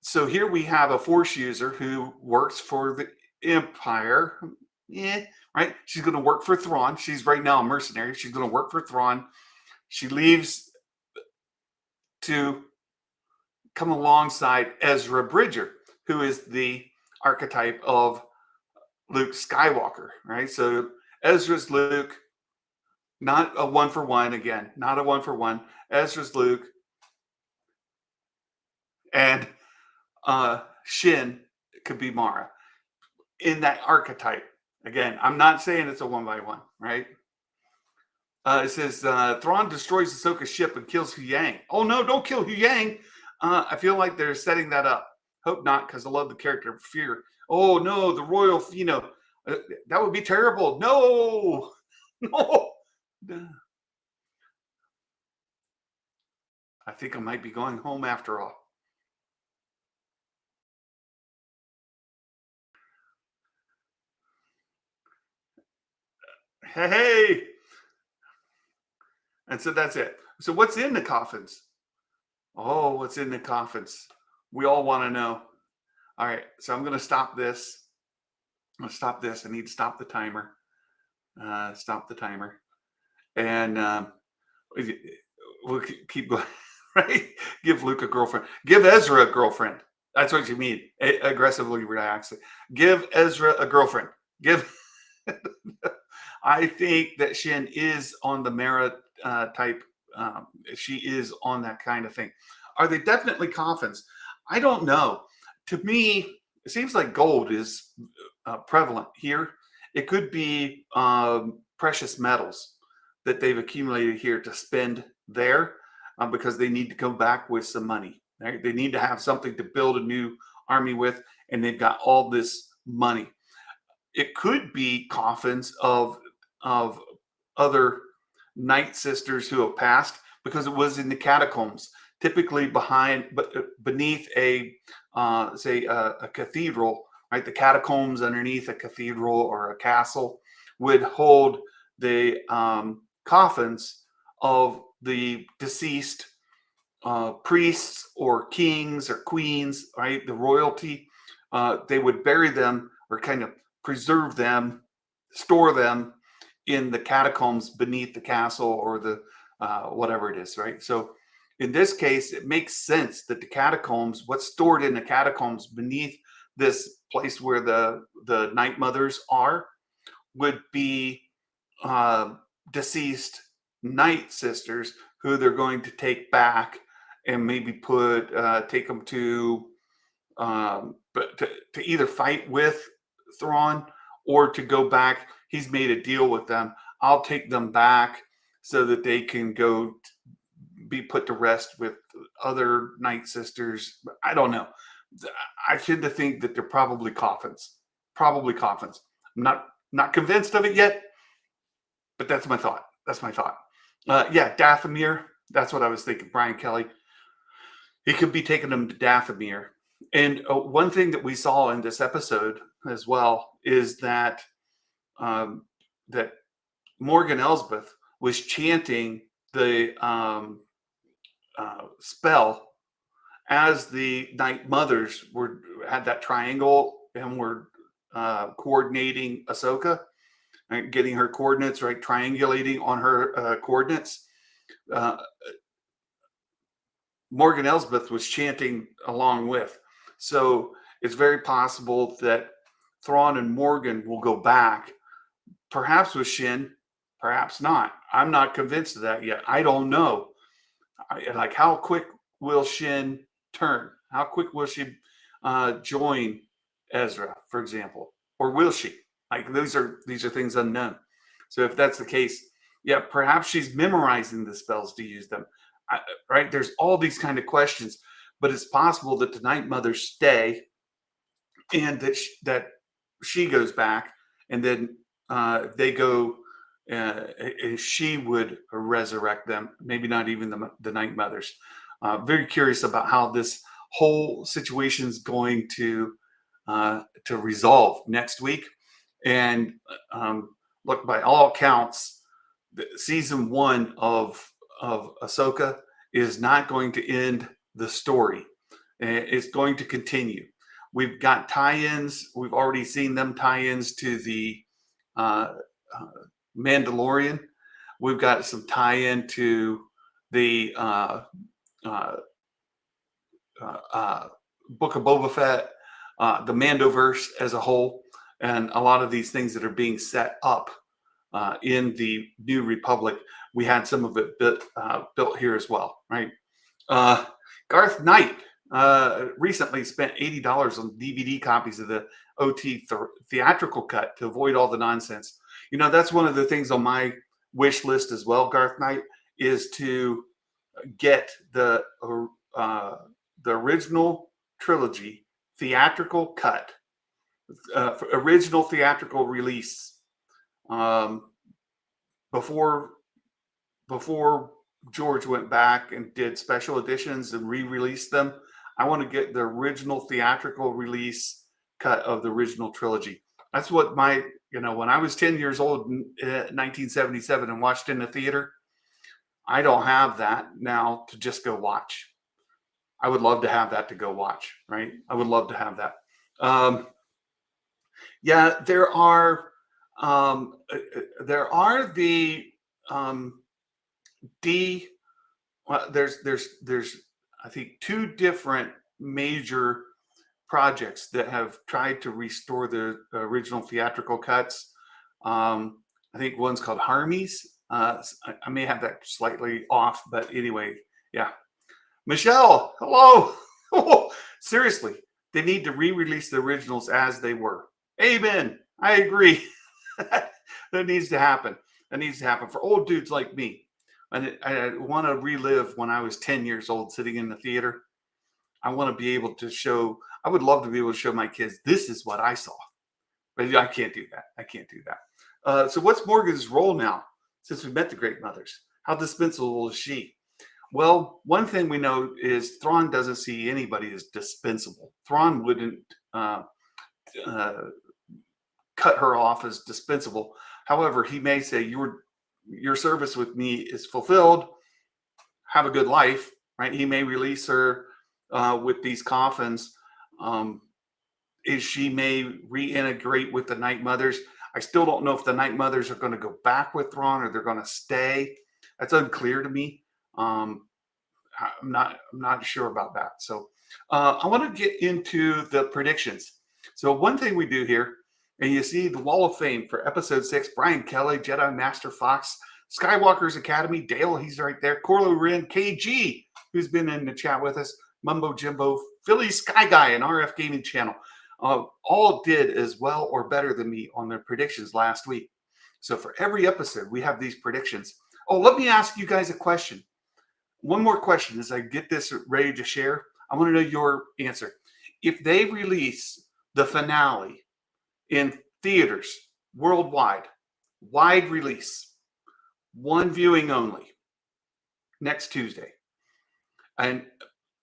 So here we have a Force user who works for the Empire. Yeah, right? She's going to work for Thrawn. She's right now a mercenary. She's going to work for Thrawn. She leaves to come alongside Ezra Bridger, who is the archetype of Luke Skywalker, right? So Ezra's Luke, not a one for one again, not a one for one. Ezra's Luke, and Shin could be Mara in that archetype. Again, I'm not saying it's a one by one, right? It says Thrawn destroys Ahsoka's ship and kills Hu Yang. Oh no, don't kill Hu Yang. I feel like they're setting that up. Hope not, because I love the character of Fear. Oh no, the royal, that would be terrible. No, no. I think I might be going home after all. Hey. And so that's it. So what's in the coffins? Oh, what's in the coffins? We all want to know. All right, so I'm going to stop this. I'm going to stop this. I need to stop the timer. Stop the timer. And we'll keep going, right? Give Luke a girlfriend. Give Ezra a girlfriend. That's what you mean. Aggressively relax. Give Ezra a girlfriend. Give. I think that Shin is on the Mara type. She is on that kind of thing. Are they definitely coffins? I don't know. To me, it seems like gold is prevalent here. It could be precious metals that they've accumulated here to spend there because they need to come back with some money. Right? They need to have something to build a new army with, and they've got all this money. It could be coffins of other Night Sisters who have passed because it was in the catacombs, typically beneath a say a cathedral, right? The catacombs underneath a cathedral or a castle would hold the coffins of the deceased priests or kings or queens, right? The royalty. They would bury them or kind of preserve them, store them in the catacombs beneath the castle or the whatever it is, right? So in this case, it makes sense that the catacombs, what's stored in the catacombs beneath this place where the Night Mothers are, would be deceased Night Sisters who they're going to take back and maybe take them to but to either fight with Thrawn or to go back. He's made a deal with them. I'll take them back so that they can go be put to rest with other Night Sisters. I don't know. I tend to think that they're probably coffins. Probably coffins. I'm not convinced of it yet, but that's my thought. That's my thought. Yeah, Dathomir. That's what I was thinking. Brian Kelly. He could be taking them to Dathomir. And one thing that we saw in this episode as well is that that Morgan Elsbeth was chanting the spell as the Night Mothers had that triangle and were coordinating Ahsoka, right, getting her coordinates, right, triangulating on her coordinates. Morgan Elsbeth was chanting along with. So it's very possible that Thrawn and Morgan will go back, perhaps with Shin, perhaps not. I'm not convinced of that yet. I don't know. Like, how quick will Shin turn? How quick will she join Ezra, for example, or will she? Like, these are things unknown. So if that's the case, yeah, perhaps she's memorizing the spells to use them. Right? There's all these kind of questions, but it's possible that the Night Mothers stay, and that she goes back, and then they go, and she would resurrect them. Maybe not even the Night Mothers. Very curious about how this whole situation is going to resolve next week. And look, by all accounts, season 1 of Ahsoka is not going to end the story. It's going to continue. We've got tie-ins. We've already seen them tie-ins to the Mandalorian. We've got some tie-in to the Book of Boba Fett, the Mandoverse as a whole. and a lot of these things that are being set up in the New Republic, we had some of it built here as well, right? Uh, Garth Knight recently spent $80 on DVD copies of the OT theatrical cut to avoid all the nonsense. You know, that's one of the things on my wish list as well, Garth Knight, is to get the original trilogy theatrical cut, original theatrical release, um, before before George went back and did special editions and re-released them. I want to get the original theatrical release cut of the original trilogy. That's what my, when I was 10 years old in 1977 and watched in the theater, I don't have that now to just go watch. I would love to have that to go watch, right? I would love to have that. Yeah, there are the D. Well, there's I think two different major projects that have tried to restore the original theatrical cuts. I think one's called Harmy's. I may have that slightly off, but anyway, yeah. Michelle, hello. Seriously, they need to re-release the originals as they were. Amen. I agree. That needs to happen. That needs to happen for old dudes like me. And I want to relive when I was 10 years old sitting in the theater. I want to be able to show, I would love to be able to show my kids, this is what I saw. But I can't do that. I can't do that. So what's Morgan's role now since we met the Great Mothers? How dispensable is she? Well, one thing we know is Thrawn doesn't see anybody as dispensable. Thrawn wouldn't cut her off as dispensable. However, he may say, your service with me is fulfilled. Have a good life, right? He may release her with these coffins. She may reintegrate with the Night Mothers. I still don't know if the Night Mothers are going to go back with Thrawn or they're going to stay. That's unclear to me. I'm not sure about that. So I want to get into the predictions. So one thing we do here, and you see the Wall of Fame for Episode 6, Brian Kelly, Jedi Master Fox, Skywalker's Academy, Dale, he's right there, Corlo Rin, KG, who's been in the chat with us, Mumbo Jimbo, Philly Sky Guy, and RF Gaming Channel, all did as well or better than me on their predictions last week. So for every episode, we have these predictions. Oh, let me ask you guys a question. One more question as I get this ready to share. I want to know your answer. If they release the finale in theaters worldwide, wide release, one viewing only, next Tuesday, and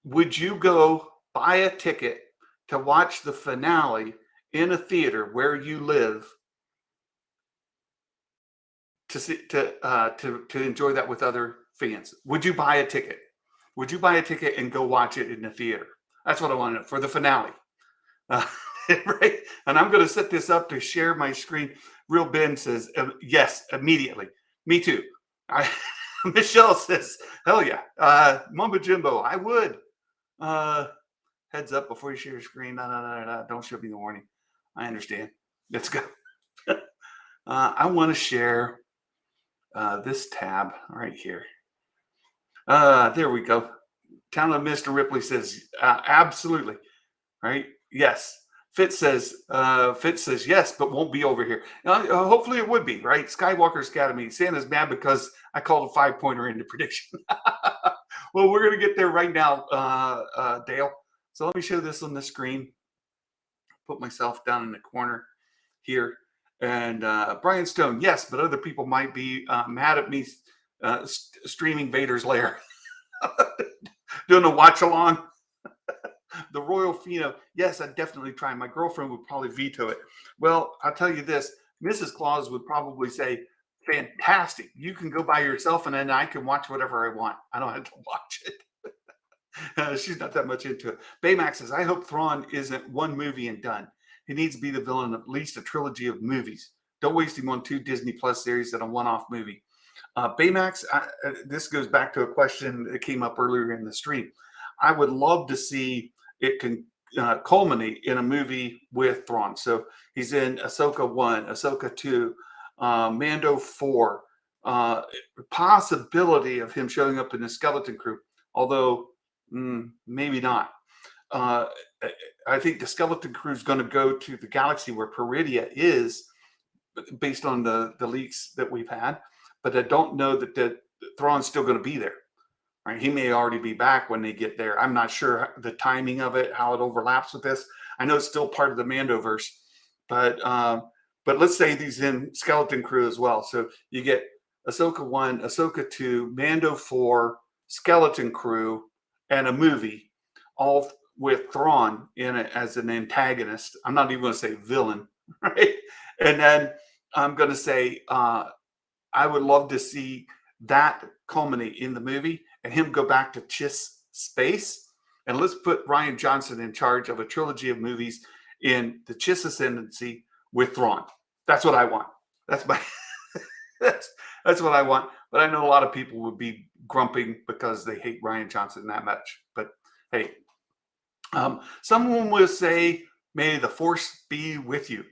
would you go buy a ticket to watch the finale in a theater where you live to enjoy that with other fans? Would you buy a ticket? Would you buy a ticket and go watch it in the theater? That's what I want to know for the finale. Right? And I'm going to set this up to share my screen. Real Ben says, yes, immediately. Me too. Michelle says, hell yeah. Mumbo Jimbo, I would. Heads up before you share your screen. No. Don't show me the warning. I understand. Let's go. I want to share this tab right here. There we go. Town of Mr. Ripley says, absolutely. Right? Yes. Fitz says yes, but won't be over here. Hopefully it would be, right? Skywalker's Academy. Santa's mad because I called a 5-pointer into prediction. Well, we're going to get there right now, Dale. So let me show this on the screen. Put myself down in the corner here. And Brian Stone, yes, but other people might be mad at me streaming Vader's Lair. Doing a watch along. The Royal Fino, yes, I'd definitely try. My girlfriend would probably veto it. Well, I'll tell you this, Mrs. Claus would probably say, fantastic. You can go by yourself and then I can watch whatever I want. I don't have to watch it. She's not that much into it. Baymax says, I hope Thrawn isn't one movie and done. He needs to be the villain of at least a trilogy of movies. Don't waste him on 2 Disney Plus series and a one-off movie. Baymax, this goes back to a question that came up earlier in the stream. I would love to see it culminate in a movie with Thrawn. So he's in Ahsoka 1, Ahsoka 2, Mando 4. Possibility of him showing up in the Skeleton Crew, although maybe not. I think the Skeleton Crew is going to go to the galaxy where Peridia is, based on the leaks that we've had. But I don't know that Thrawn's still going to be there. Right? He may already be back when they get there. I'm not sure the timing of it, how it overlaps with this. I know it's still part of the Mandoverse, but let's say he's in Skeleton Crew as well. So you get Ahsoka 1, Ahsoka 2, Mando 4, Skeleton Crew, and a movie, all with Thrawn in it as an antagonist. I'm not even going to say villain, right? And then I'm going to say I would love to see that culminate in the movie and him go back to Chiss space. And let's put Rian Johnson in charge of a trilogy of movies in the Chiss ascendancy with Thrawn. That's what I want. That's my that's what I want. But I know a lot of people would be grumping because they hate Rian Johnson that much. But hey, someone will say, "May the Force be with you."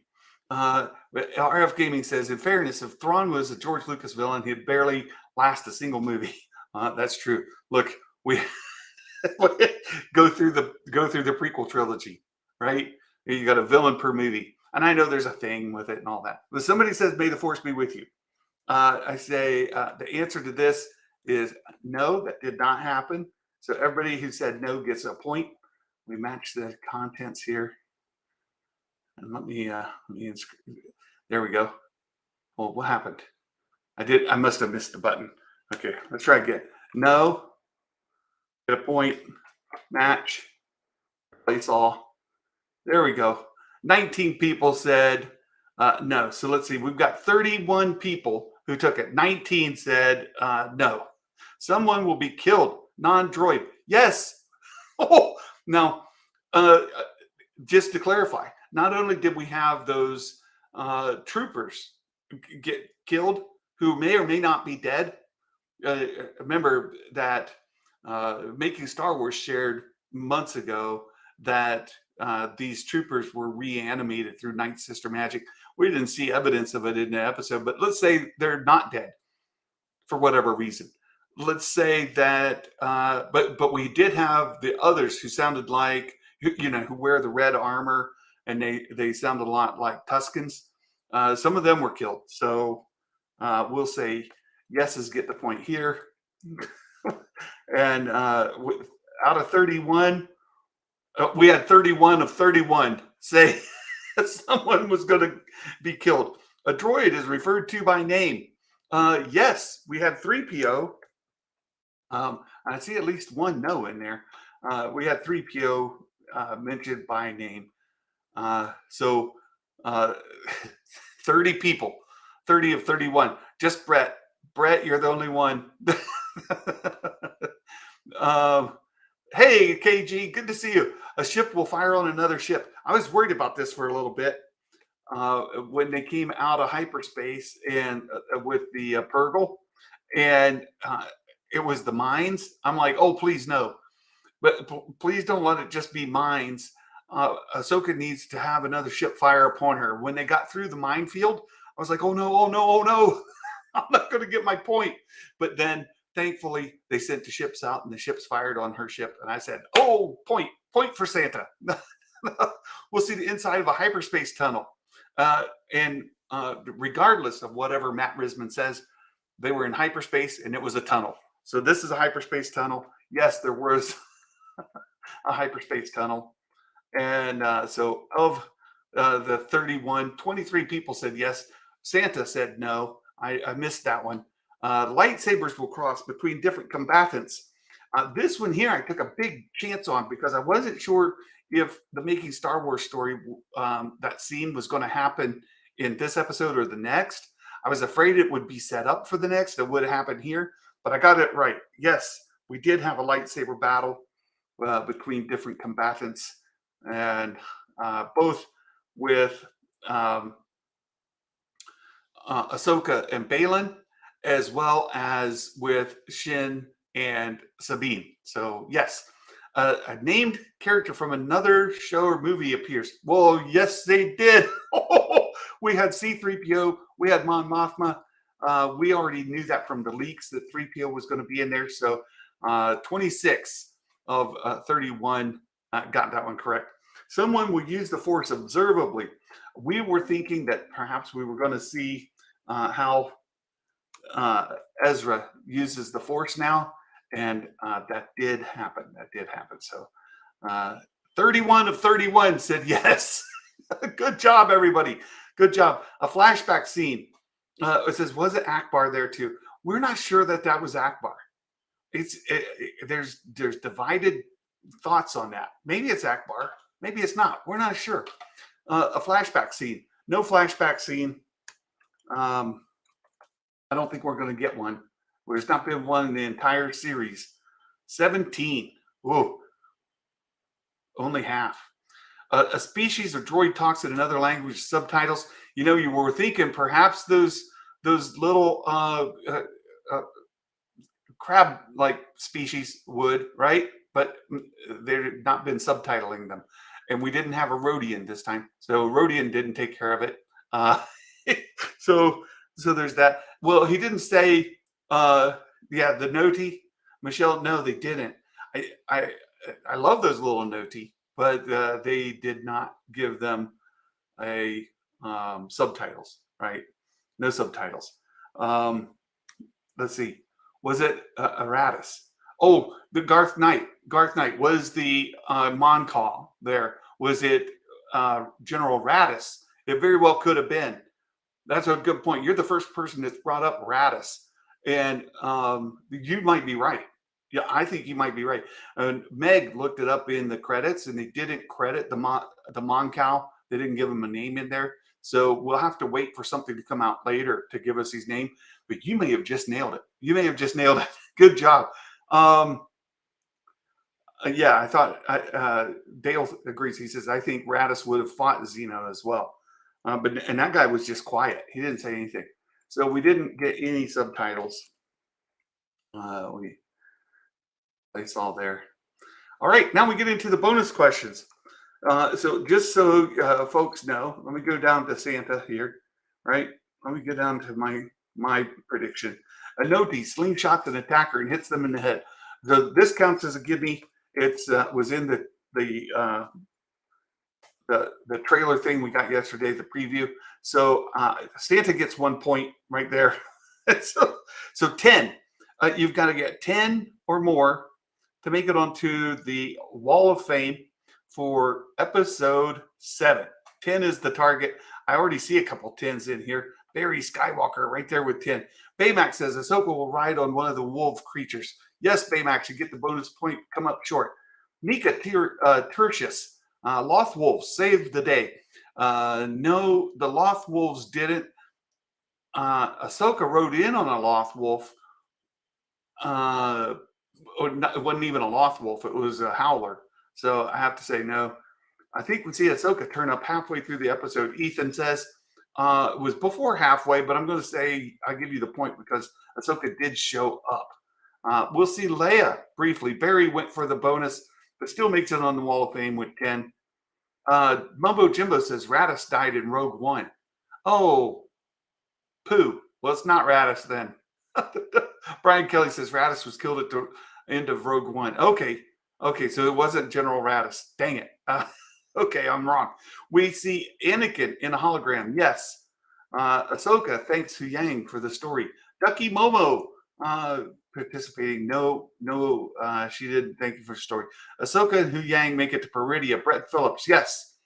RF Gaming says, in fairness, if Thrawn was a George Lucas villain, he'd barely last a single movie. That's true. Look, we go through the prequel trilogy, right? You got a villain per movie, and I know there's a thing with it and all that. But somebody says, "May the Force be with you." I say the answer to this is no. That did not happen. So everybody who said no gets a point. We match the contents here. And let me there we go. Well, what happened? I must have missed the button. Okay, let's try again. No, get a point, match, replace all. There we go. 19 people said no. So let's see. We've got 31 people who took it. 19 said no. Someone will be killed. Non-droid. Yes. Oh, now, just to clarify, not only did we have those troopers get killed who may or may not be dead. Remember that Making Star Wars shared months ago that these troopers were reanimated through Night Sister magic. We didn't see evidence of it in the episode, but let's say they're not dead for whatever reason. Let's say that, but we did have the others who sounded like, who wear the red armor, and they sound a lot like Tuskens. Some of them were killed. So we'll say yeses get the point here. And out of 31, we had 31 of 31 say someone was going to be killed. A droid is referred to by name. Yes, we had 3PO. I see at least one no in there. We had 3PO mentioned by name. So 30 people, 30 of 31. Just Brett. Brett, you're the only one. Hey, KG, good to see you. A ship will fire on another ship. I was worried about this for a little bit when they came out of hyperspace and with the Purgle, and it was the mines. I'm like, oh, please no. But please don't let it just be mines. Ahsoka needs to have another ship fire upon her. When they got through the minefield, I was like, oh no, oh no, oh no. I'm not going to get my point. But then thankfully they sent the ships out and the ships fired on her ship. And I said, oh, point for Santa. We'll see the inside of a hyperspace tunnel. And regardless of whatever Matt Risman says, they were in hyperspace and it was a tunnel. So this is a hyperspace tunnel. Yes, there was a hyperspace tunnel. And so of the 31, 23 people said yes. Santa said no. I missed that one. Lightsabers will cross between different combatants. This one here, I took a big chance on because I wasn't sure if the Making Star Wars story, that scene was going to happen in this episode or the next. I was afraid it would be set up for the next. It would happen here, but I got it right. Yes, we did have a lightsaber battle between different combatants, and both with Ahsoka and Balin, as well as with Shin and Sabine. So yes, a named character from another show or movie appears. Well, yes, they did. We had C-3PO. We had Mon Mothma. We already knew that from the leaks that 3PO was going to be in there. So 26 of 31 got that one correct. Someone will use the Force observably. We were thinking that perhaps we were going to see how Ezra uses the Force now, and that did happen. That did happen. So 31 of 31 said yes. Good job, everybody. Good job. A flashback scene. It says, was it Akbar there too? We're not sure that was Akbar. There's divided thoughts on that. Maybe it's Akbar. Maybe it's not. We're not sure. A flashback scene. No flashback scene. I don't think we're going to get one. There's not been one in the entire series. 17. Whoa. Only half. A species of droid talks in another language, subtitles. You know, you were thinking perhaps those little crab-like species would, right? But they've not been subtitling them. And we didn't have a Rodian this time. So Rodian didn't take care of it. So there's that. Well, he didn't say, the noti. Michelle, no, they didn't. I love those little noti, but they did not give them a subtitles, right? No subtitles. Let's see. Was it Aratus? Oh, the Garth Knight. Garth Knight was the Mon Call there. Was it General Radis? It very well could have been. That's a good point. You're the first person that's brought up Radis, and you might be right. Yeah, I think you might be right. And Meg looked it up in the credits, and they didn't credit the Mon Cal. They didn't give him a name in there. So we'll have to wait for something to come out later to give us his name. But you may have just nailed it. You may have just nailed it. Good job. Yeah, I thought Dale agrees. He says, I think Radis would have fought Zeno as well. But that guy was just quiet. He didn't say anything. So we didn't get any subtitles. I saw there. All right, now we get into the bonus questions. So just so folks know, let me go down to Santa here, right? Let me go down to my prediction. A noti slingshots an attacker and hits them in the head. This counts as a gimme. It's was in the trailer thing we got yesterday, the preview. So Santa gets 1 point right there. so 10. You've got to get 10 or more to make it onto the Wall of Fame for episode 7. 10 is the target. I already see a couple 10s in here. Barry Skywalker right there with 10. Baymax says Ahsoka will ride on one of the wolf creatures. Yes, Baymax, you get the bonus point. Come up short. Nika Tertius. Loth Wolves saved the day. No, the Loth Wolves didn't. Ahsoka rode in on a Loth Wolf. It wasn't even a Loth Wolf. It was a Howler. So I have to say no. I think we see Ahsoka turn up halfway through the episode. Ethan says it was before halfway, but I'm going to say I'll give you the point because Ahsoka did show up. We'll see Leia briefly. Barry went for the bonus, but still makes it on the Wall of Fame with 10. Mumbo Jimbo says Radis died in Rogue One. Oh, poo. Well, it's not Radis then. Brian Kelly says Radis was killed at the end of Rogue One. Okay, so it wasn't General Radis. Dang it. Okay, I'm wrong. We see Anakin in a hologram. Yes. Ahsoka thanks Hu Yang for the story. Ducky Momo participating. No, she didn't. Thank you for the story. Ahsoka and Hu Yang make it to Peridia. Brett Phillips. Yes.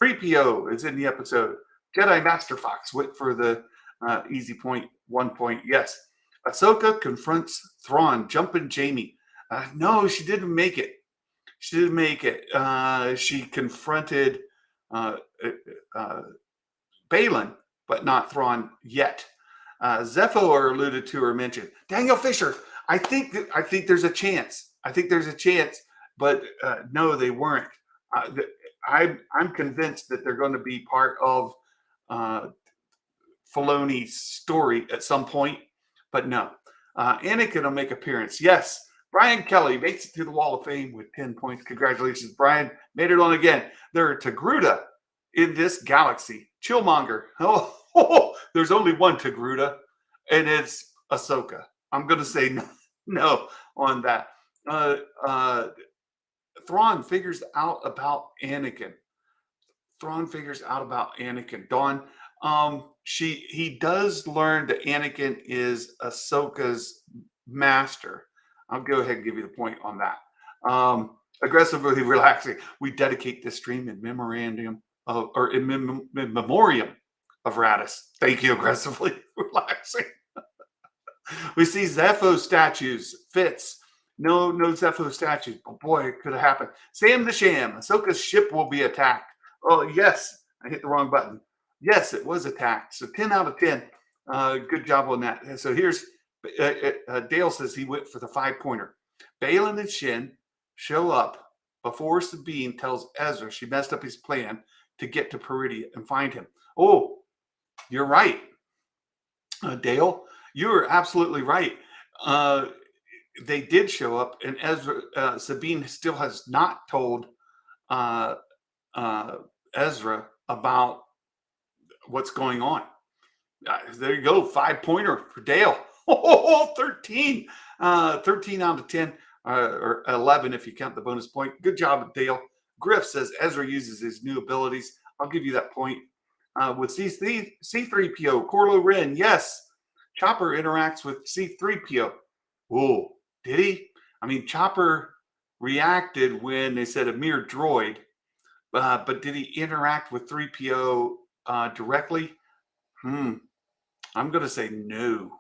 3PO is in the episode. Jedi Master Fox went for the easy point. 1 point. Yes. Ahsoka confronts Thrawn, jumping Jamie. No, she didn't make it. She didn't make it. She confronted Balin, but not Thrawn yet. Zepho are alluded to or mentioned. Daniel Fisher. I think there's a chance. But no, they weren't. I'm convinced that they're going to be part of Filoni's story at some point, but no. Anakin will make appearance. Yes, Brian Kelly makes it to the Wall of Fame with 10 points. Congratulations, Brian. Made it on again. There are Togruta in this galaxy. Chillmonger. Oh, there's only one Togruta, and it's Ahsoka. I'm going to say no on that. Uh, uh, Thrawn figures out about Anakin. Dawn, he does learn that Anakin is Ahsoka's master. I'll go ahead and give you the point on that. Aggressively relaxing. We dedicate this stream in memoriam of, or in memoriam of Radis. Thank you, aggressively relaxing. We see Zepho statues. Fitz. No Zepho statues. But boy, it could have happened. Sam the Sham. Ahsoka's ship will be attacked. Oh, yes. I hit the wrong button. Yes, it was attacked. So 10 out of 10. Good job on that. So here's Dale says he went for the 5-pointer. Baylan and Shin show up before Sabine tells Ezra she messed up his plan to get to Peridia and find him. Oh, you're right. Dale, you're absolutely right. They did show up, and Ezra, Sabine still has not told Ezra about what's going on. There you go, 5-pointer for Dale. 13. 13 out of 10, or 11 if you count the bonus point. Good job, Dale. Griff says Ezra uses his new abilities. I'll give you that point. With C3PO, Corlo Ren, yes. Chopper interacts with C3PO. Whoa, did he? I mean, Chopper reacted when they said a mere droid, but did he interact with 3PO directly? I'm going to say no.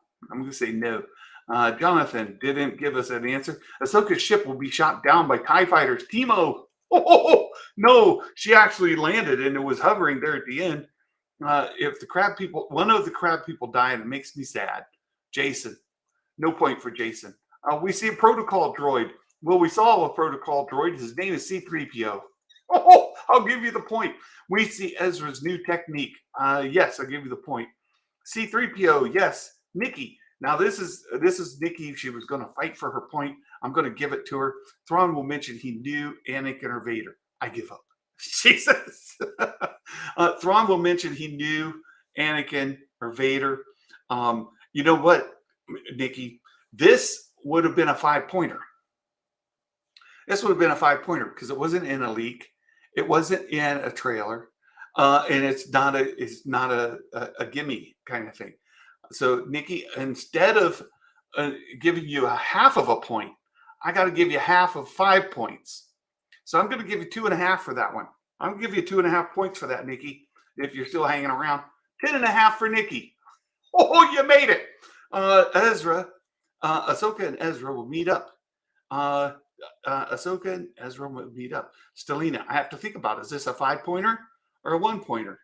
Jonathan didn't give us an answer. Ahsoka's ship will be shot down by TIE fighters. Timo. Oh, no, she actually landed and it was hovering there at the end. If one of the crab people died, it makes me sad. Jason, no point for Jason. We see a protocol droid. Well, we saw a protocol droid. His name is C3PO. Oh, I'll give you the point. We see Ezra's new technique. Yes, I'll give you the point. C3PO, yes. Nikki. Now this is Nikki. She was going to fight for her point. I'm going to give it to her. Thrawn will mention he knew Anakin or Vader. I give up. She says. Thrawn will mention he knew Anakin or Vader. You know what, Nikki? This would have been a 5-pointer. This would have been a 5-pointer because it wasn't in a leak. It wasn't in a trailer. And it's not a gimme kind of thing. So, Nikki, instead of giving you a half of a point, I got to give you half of 5 points. So I'm going to give you 2.5 for that one. I'm going to give you 2.5 points for that, Nikki, if you're still hanging around. 10.5 for Nikki. Oh, you made it. Ahsoka and Ezra will meet up. Ahsoka and Ezra will meet up. Stelina, I have to think about, is this a 5-pointer or a 1-pointer?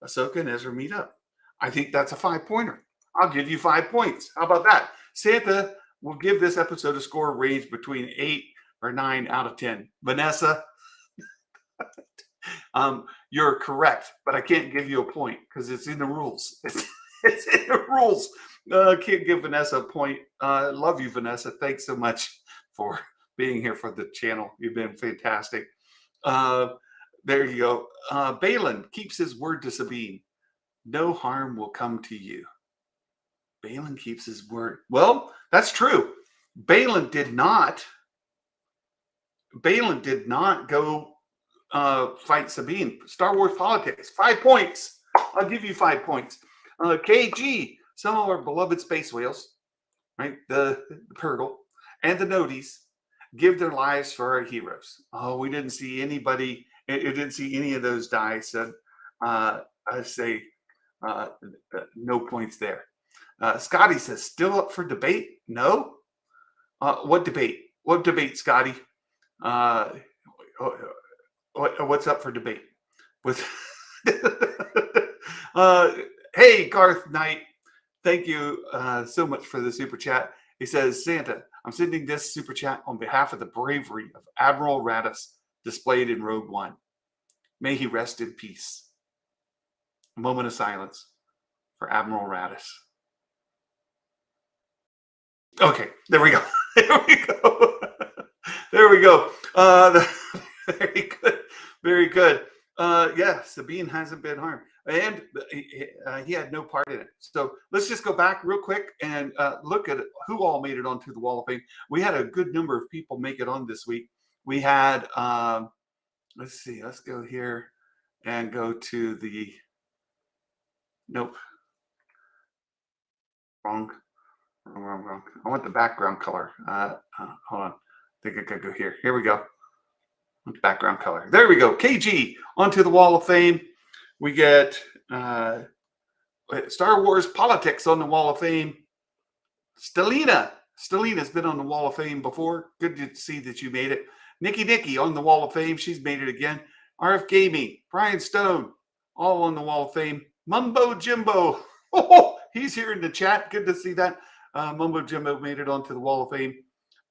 Ahsoka and Ezra meet up. I think that's a 5-pointer. I'll give you 5 points. How about that? Santa will give this episode a score range between 8 or 9 out of 10. Vanessa, you're correct, but I can't give you a point because it's in the rules. It's in the rules. Can't give Vanessa a point. Love you, Vanessa. Thanks so much for being here for the channel. You've been fantastic. There you go. Baylan keeps his word to Sabine. No harm will come to you. Baylan keeps his word. Well, that's true. Baylan did not go fight Sabine. Star Wars politics. 5 points. I'll give you 5 points. KG, some of our beloved space whales, right? The Purgle and the Noties give their lives for our heroes. Oh, we didn't see anybody. It didn't see any of those die. So I say no points there. Scotty says, still up for debate? No. What debate? What debate, Scotty? What's up for debate? Hey, Garth Knight. Thank you so much for the super chat. He says, Santa, I'm sending this super chat on behalf of the bravery of Admiral Radis displayed in Rogue One. May he rest in peace. A moment of silence for Admiral Radis. Okay, there we go. There we go. There we go. Very good. Very good. Yeah, Sabine hasn't been harmed. And he had no part in it. So let's just go back real quick and look at who all made it onto the Wall of Fame. We had a good number of people make it on this week. We had, let's see, let's go here and go to the, nope, wrong. I want the background color. Hold on. I think I could go here. Here we go. Background color. There we go. KG onto the Wall of Fame. We get Star Wars Politics on the Wall of Fame. Stelina's been on the Wall of Fame before. Good to see that you made it. Nikki on the Wall of Fame. She's made it again. RF Gaming. Brian Stone. All on the Wall of Fame. Mumbo Jimbo. Oh, he's here in the chat. Good to see that. Mumbo Jimbo made it onto the Wall of Fame.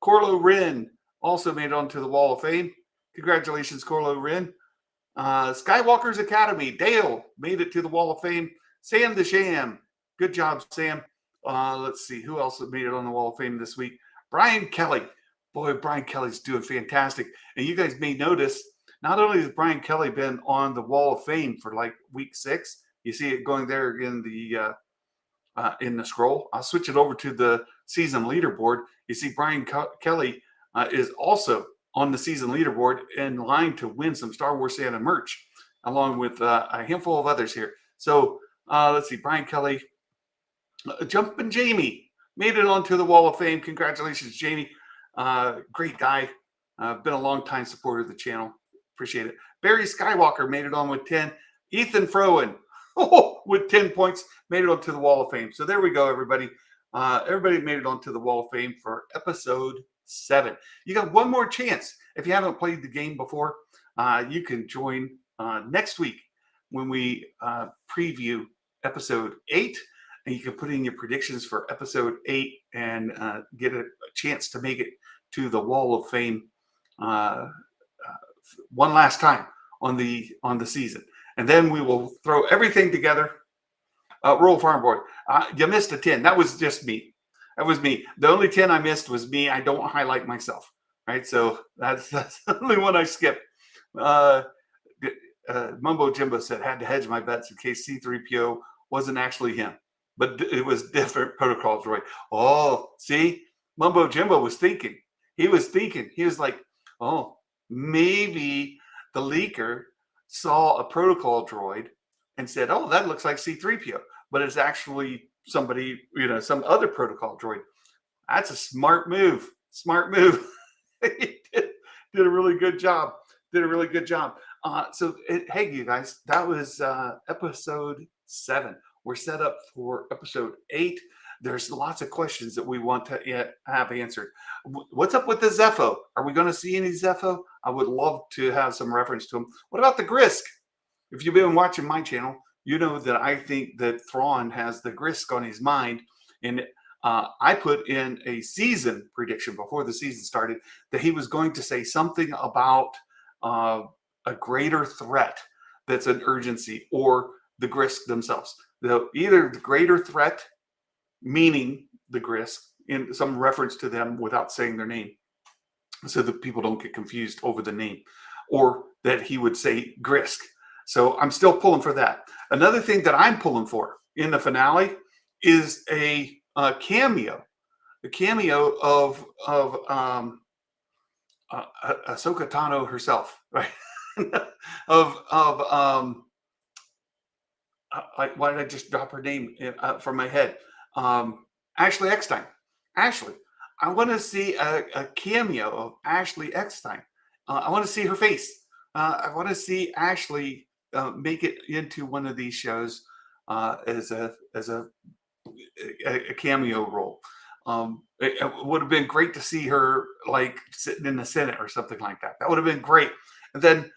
Corlo Rin also made it onto the Wall of Fame. Congratulations, Corlo Rin. Skywalker's Academy. Dale made it to the Wall of Fame. Sam the Sham. Good job, Sam. Let's see. Who else made it on the Wall of Fame this week? Brian Kelly. Boy, Brian Kelly's doing fantastic. And you guys may notice, not only has Brian Kelly been on the Wall of Fame for like week 6, you see it going there in the scroll. I'll switch it over to the season leaderboard. You see Brian Kelly is also on the season leaderboard in line to win some Star Wars Santa merch, along with a handful of others here. So let's see, Brian Kelly, Jumpin' Jamie made it onto the Wall of Fame. Congratulations, Jamie. Great guy. Been a long time supporter of the channel. Appreciate it. Barry Skywalker made it on with 10. Ethan Frowen with 10 points made it onto the Wall of Fame. So there we go, everybody. Everybody made it onto the Wall of Fame for episode 7. You got one more chance. If you haven't played the game before, you can join next week when we preview episode 8, and you can put in your predictions for episode 8 and get a chance to make it to the Wall of Fame one last time on the season. And then we will throw everything together. Rural Farm Board, you missed a 10. That was just me. That was me. The only 10 I missed was me. I don't highlight myself, right? So that's the only one I skipped. Mumbo Jimbo said, had to hedge my bets in case C-3PO wasn't actually him, but it was different protocol droid. Oh, see? Mumbo Jimbo was thinking. He was thinking. He was like, oh, maybe the leaker saw a protocol droid and said, oh, that looks like C-3PO, but it's actually somebody, some other protocol droid. That's a smart move. Smart move. He did a really good job. Hey, you guys, that was episode 7. We're set up for episode 8. There's lots of questions that we want to have answered. What's up with the Zepho? Are we going to see any Zepho? I would love to have some reference to them. What about the Grisk? If you've been watching my channel, you know that I think that Thrawn has the Grisk on his mind. And I put in a season prediction before the season started that he was going to say something about a greater threat that's an urgency, or the Grisk themselves. Either the greater threat, meaning the Grisk, in some reference to them without saying their name, so that people don't get confused over the name, or that he would say Grisk. So I'm still pulling for that. Another thing that I'm pulling for in the finale is a cameo of Ahsoka Tano herself, right? Why did I just drop her name from my head? Ashley Eckstein. Ashley, I want to see a cameo of Ashley Eckstein. I want to see her face. I want to see Ashley make it into one of these shows as a cameo role. It would have been great to see her like sitting in the Senate or something like that. That would have been great. And then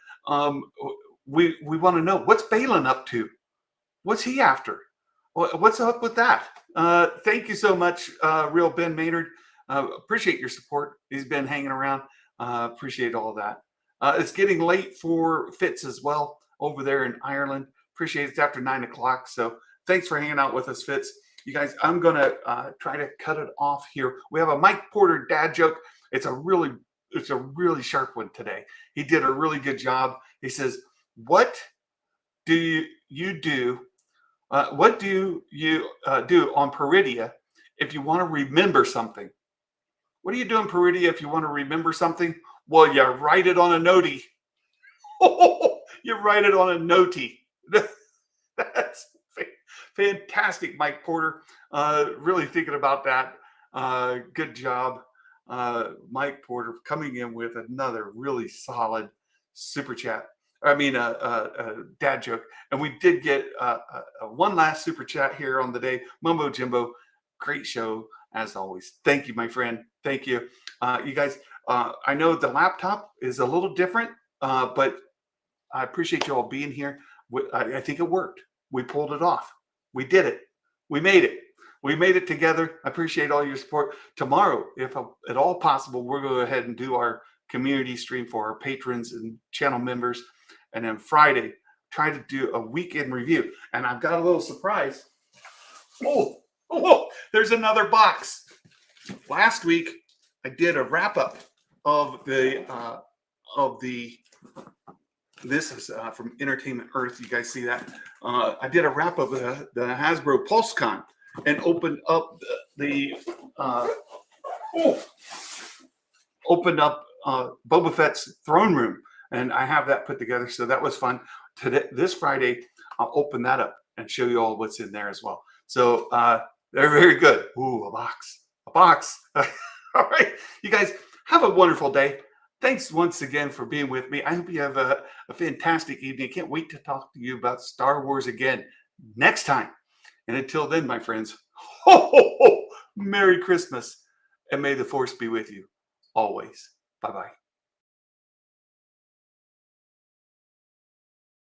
we want to know, what's Balin up to? What's he after? What's up with that? Thank you so much, Real Ben Maynard. Appreciate your support. He's been hanging around. Appreciate all of that. It's getting late for Fitz as well over there in Ireland. Appreciate it. It's after 9 o'clock. So thanks for hanging out with us, Fitz. You guys, I'm going to try to cut it off here. We have a Mike Porter dad joke. It's a really it's a really sharp one today. He did a really good job. He says, "What do you do? What do you do on Peridia if you want to remember something? What do you do in Peridia if you want to remember something? Well, you write it on a notey. You write it on a notey." That's fantastic, Mike Porter. Really thinking about that. Good job, Mike Porter, coming in with another really solid super chat. I mean, dad joke. And we did get one last super chat here on the day. Mumbo Jimbo, great show as always. Thank you, my friend. Thank you. You guys, I know the laptop is a little different, but I appreciate you all being here. I think it worked. We pulled it off. We did it. We made it. We made it together. I appreciate all your support. Tomorrow, if at all possible, we'll go ahead and do our community stream for our patrons and channel members. And then Friday, try to do a weekend review. And I've got a little surprise. Oh, there's another box. Last week, I did a wrap up of this is from Entertainment Earth. You guys see that? I did a wrap up of the Hasbro PulseCon and opened up Boba Fett's throne room, and I have that put together. So that was fun. This Friday, I'll open that up and show you all what's in there as well. So they're very good. Ooh, a box. All right, you guys have a wonderful day. Thanks once again for being with me. I hope you have a fantastic evening. I can't wait to talk to you about Star Wars again next time. And until then, my friends, Merry Christmas, and may the Force be with you always. Bye-bye.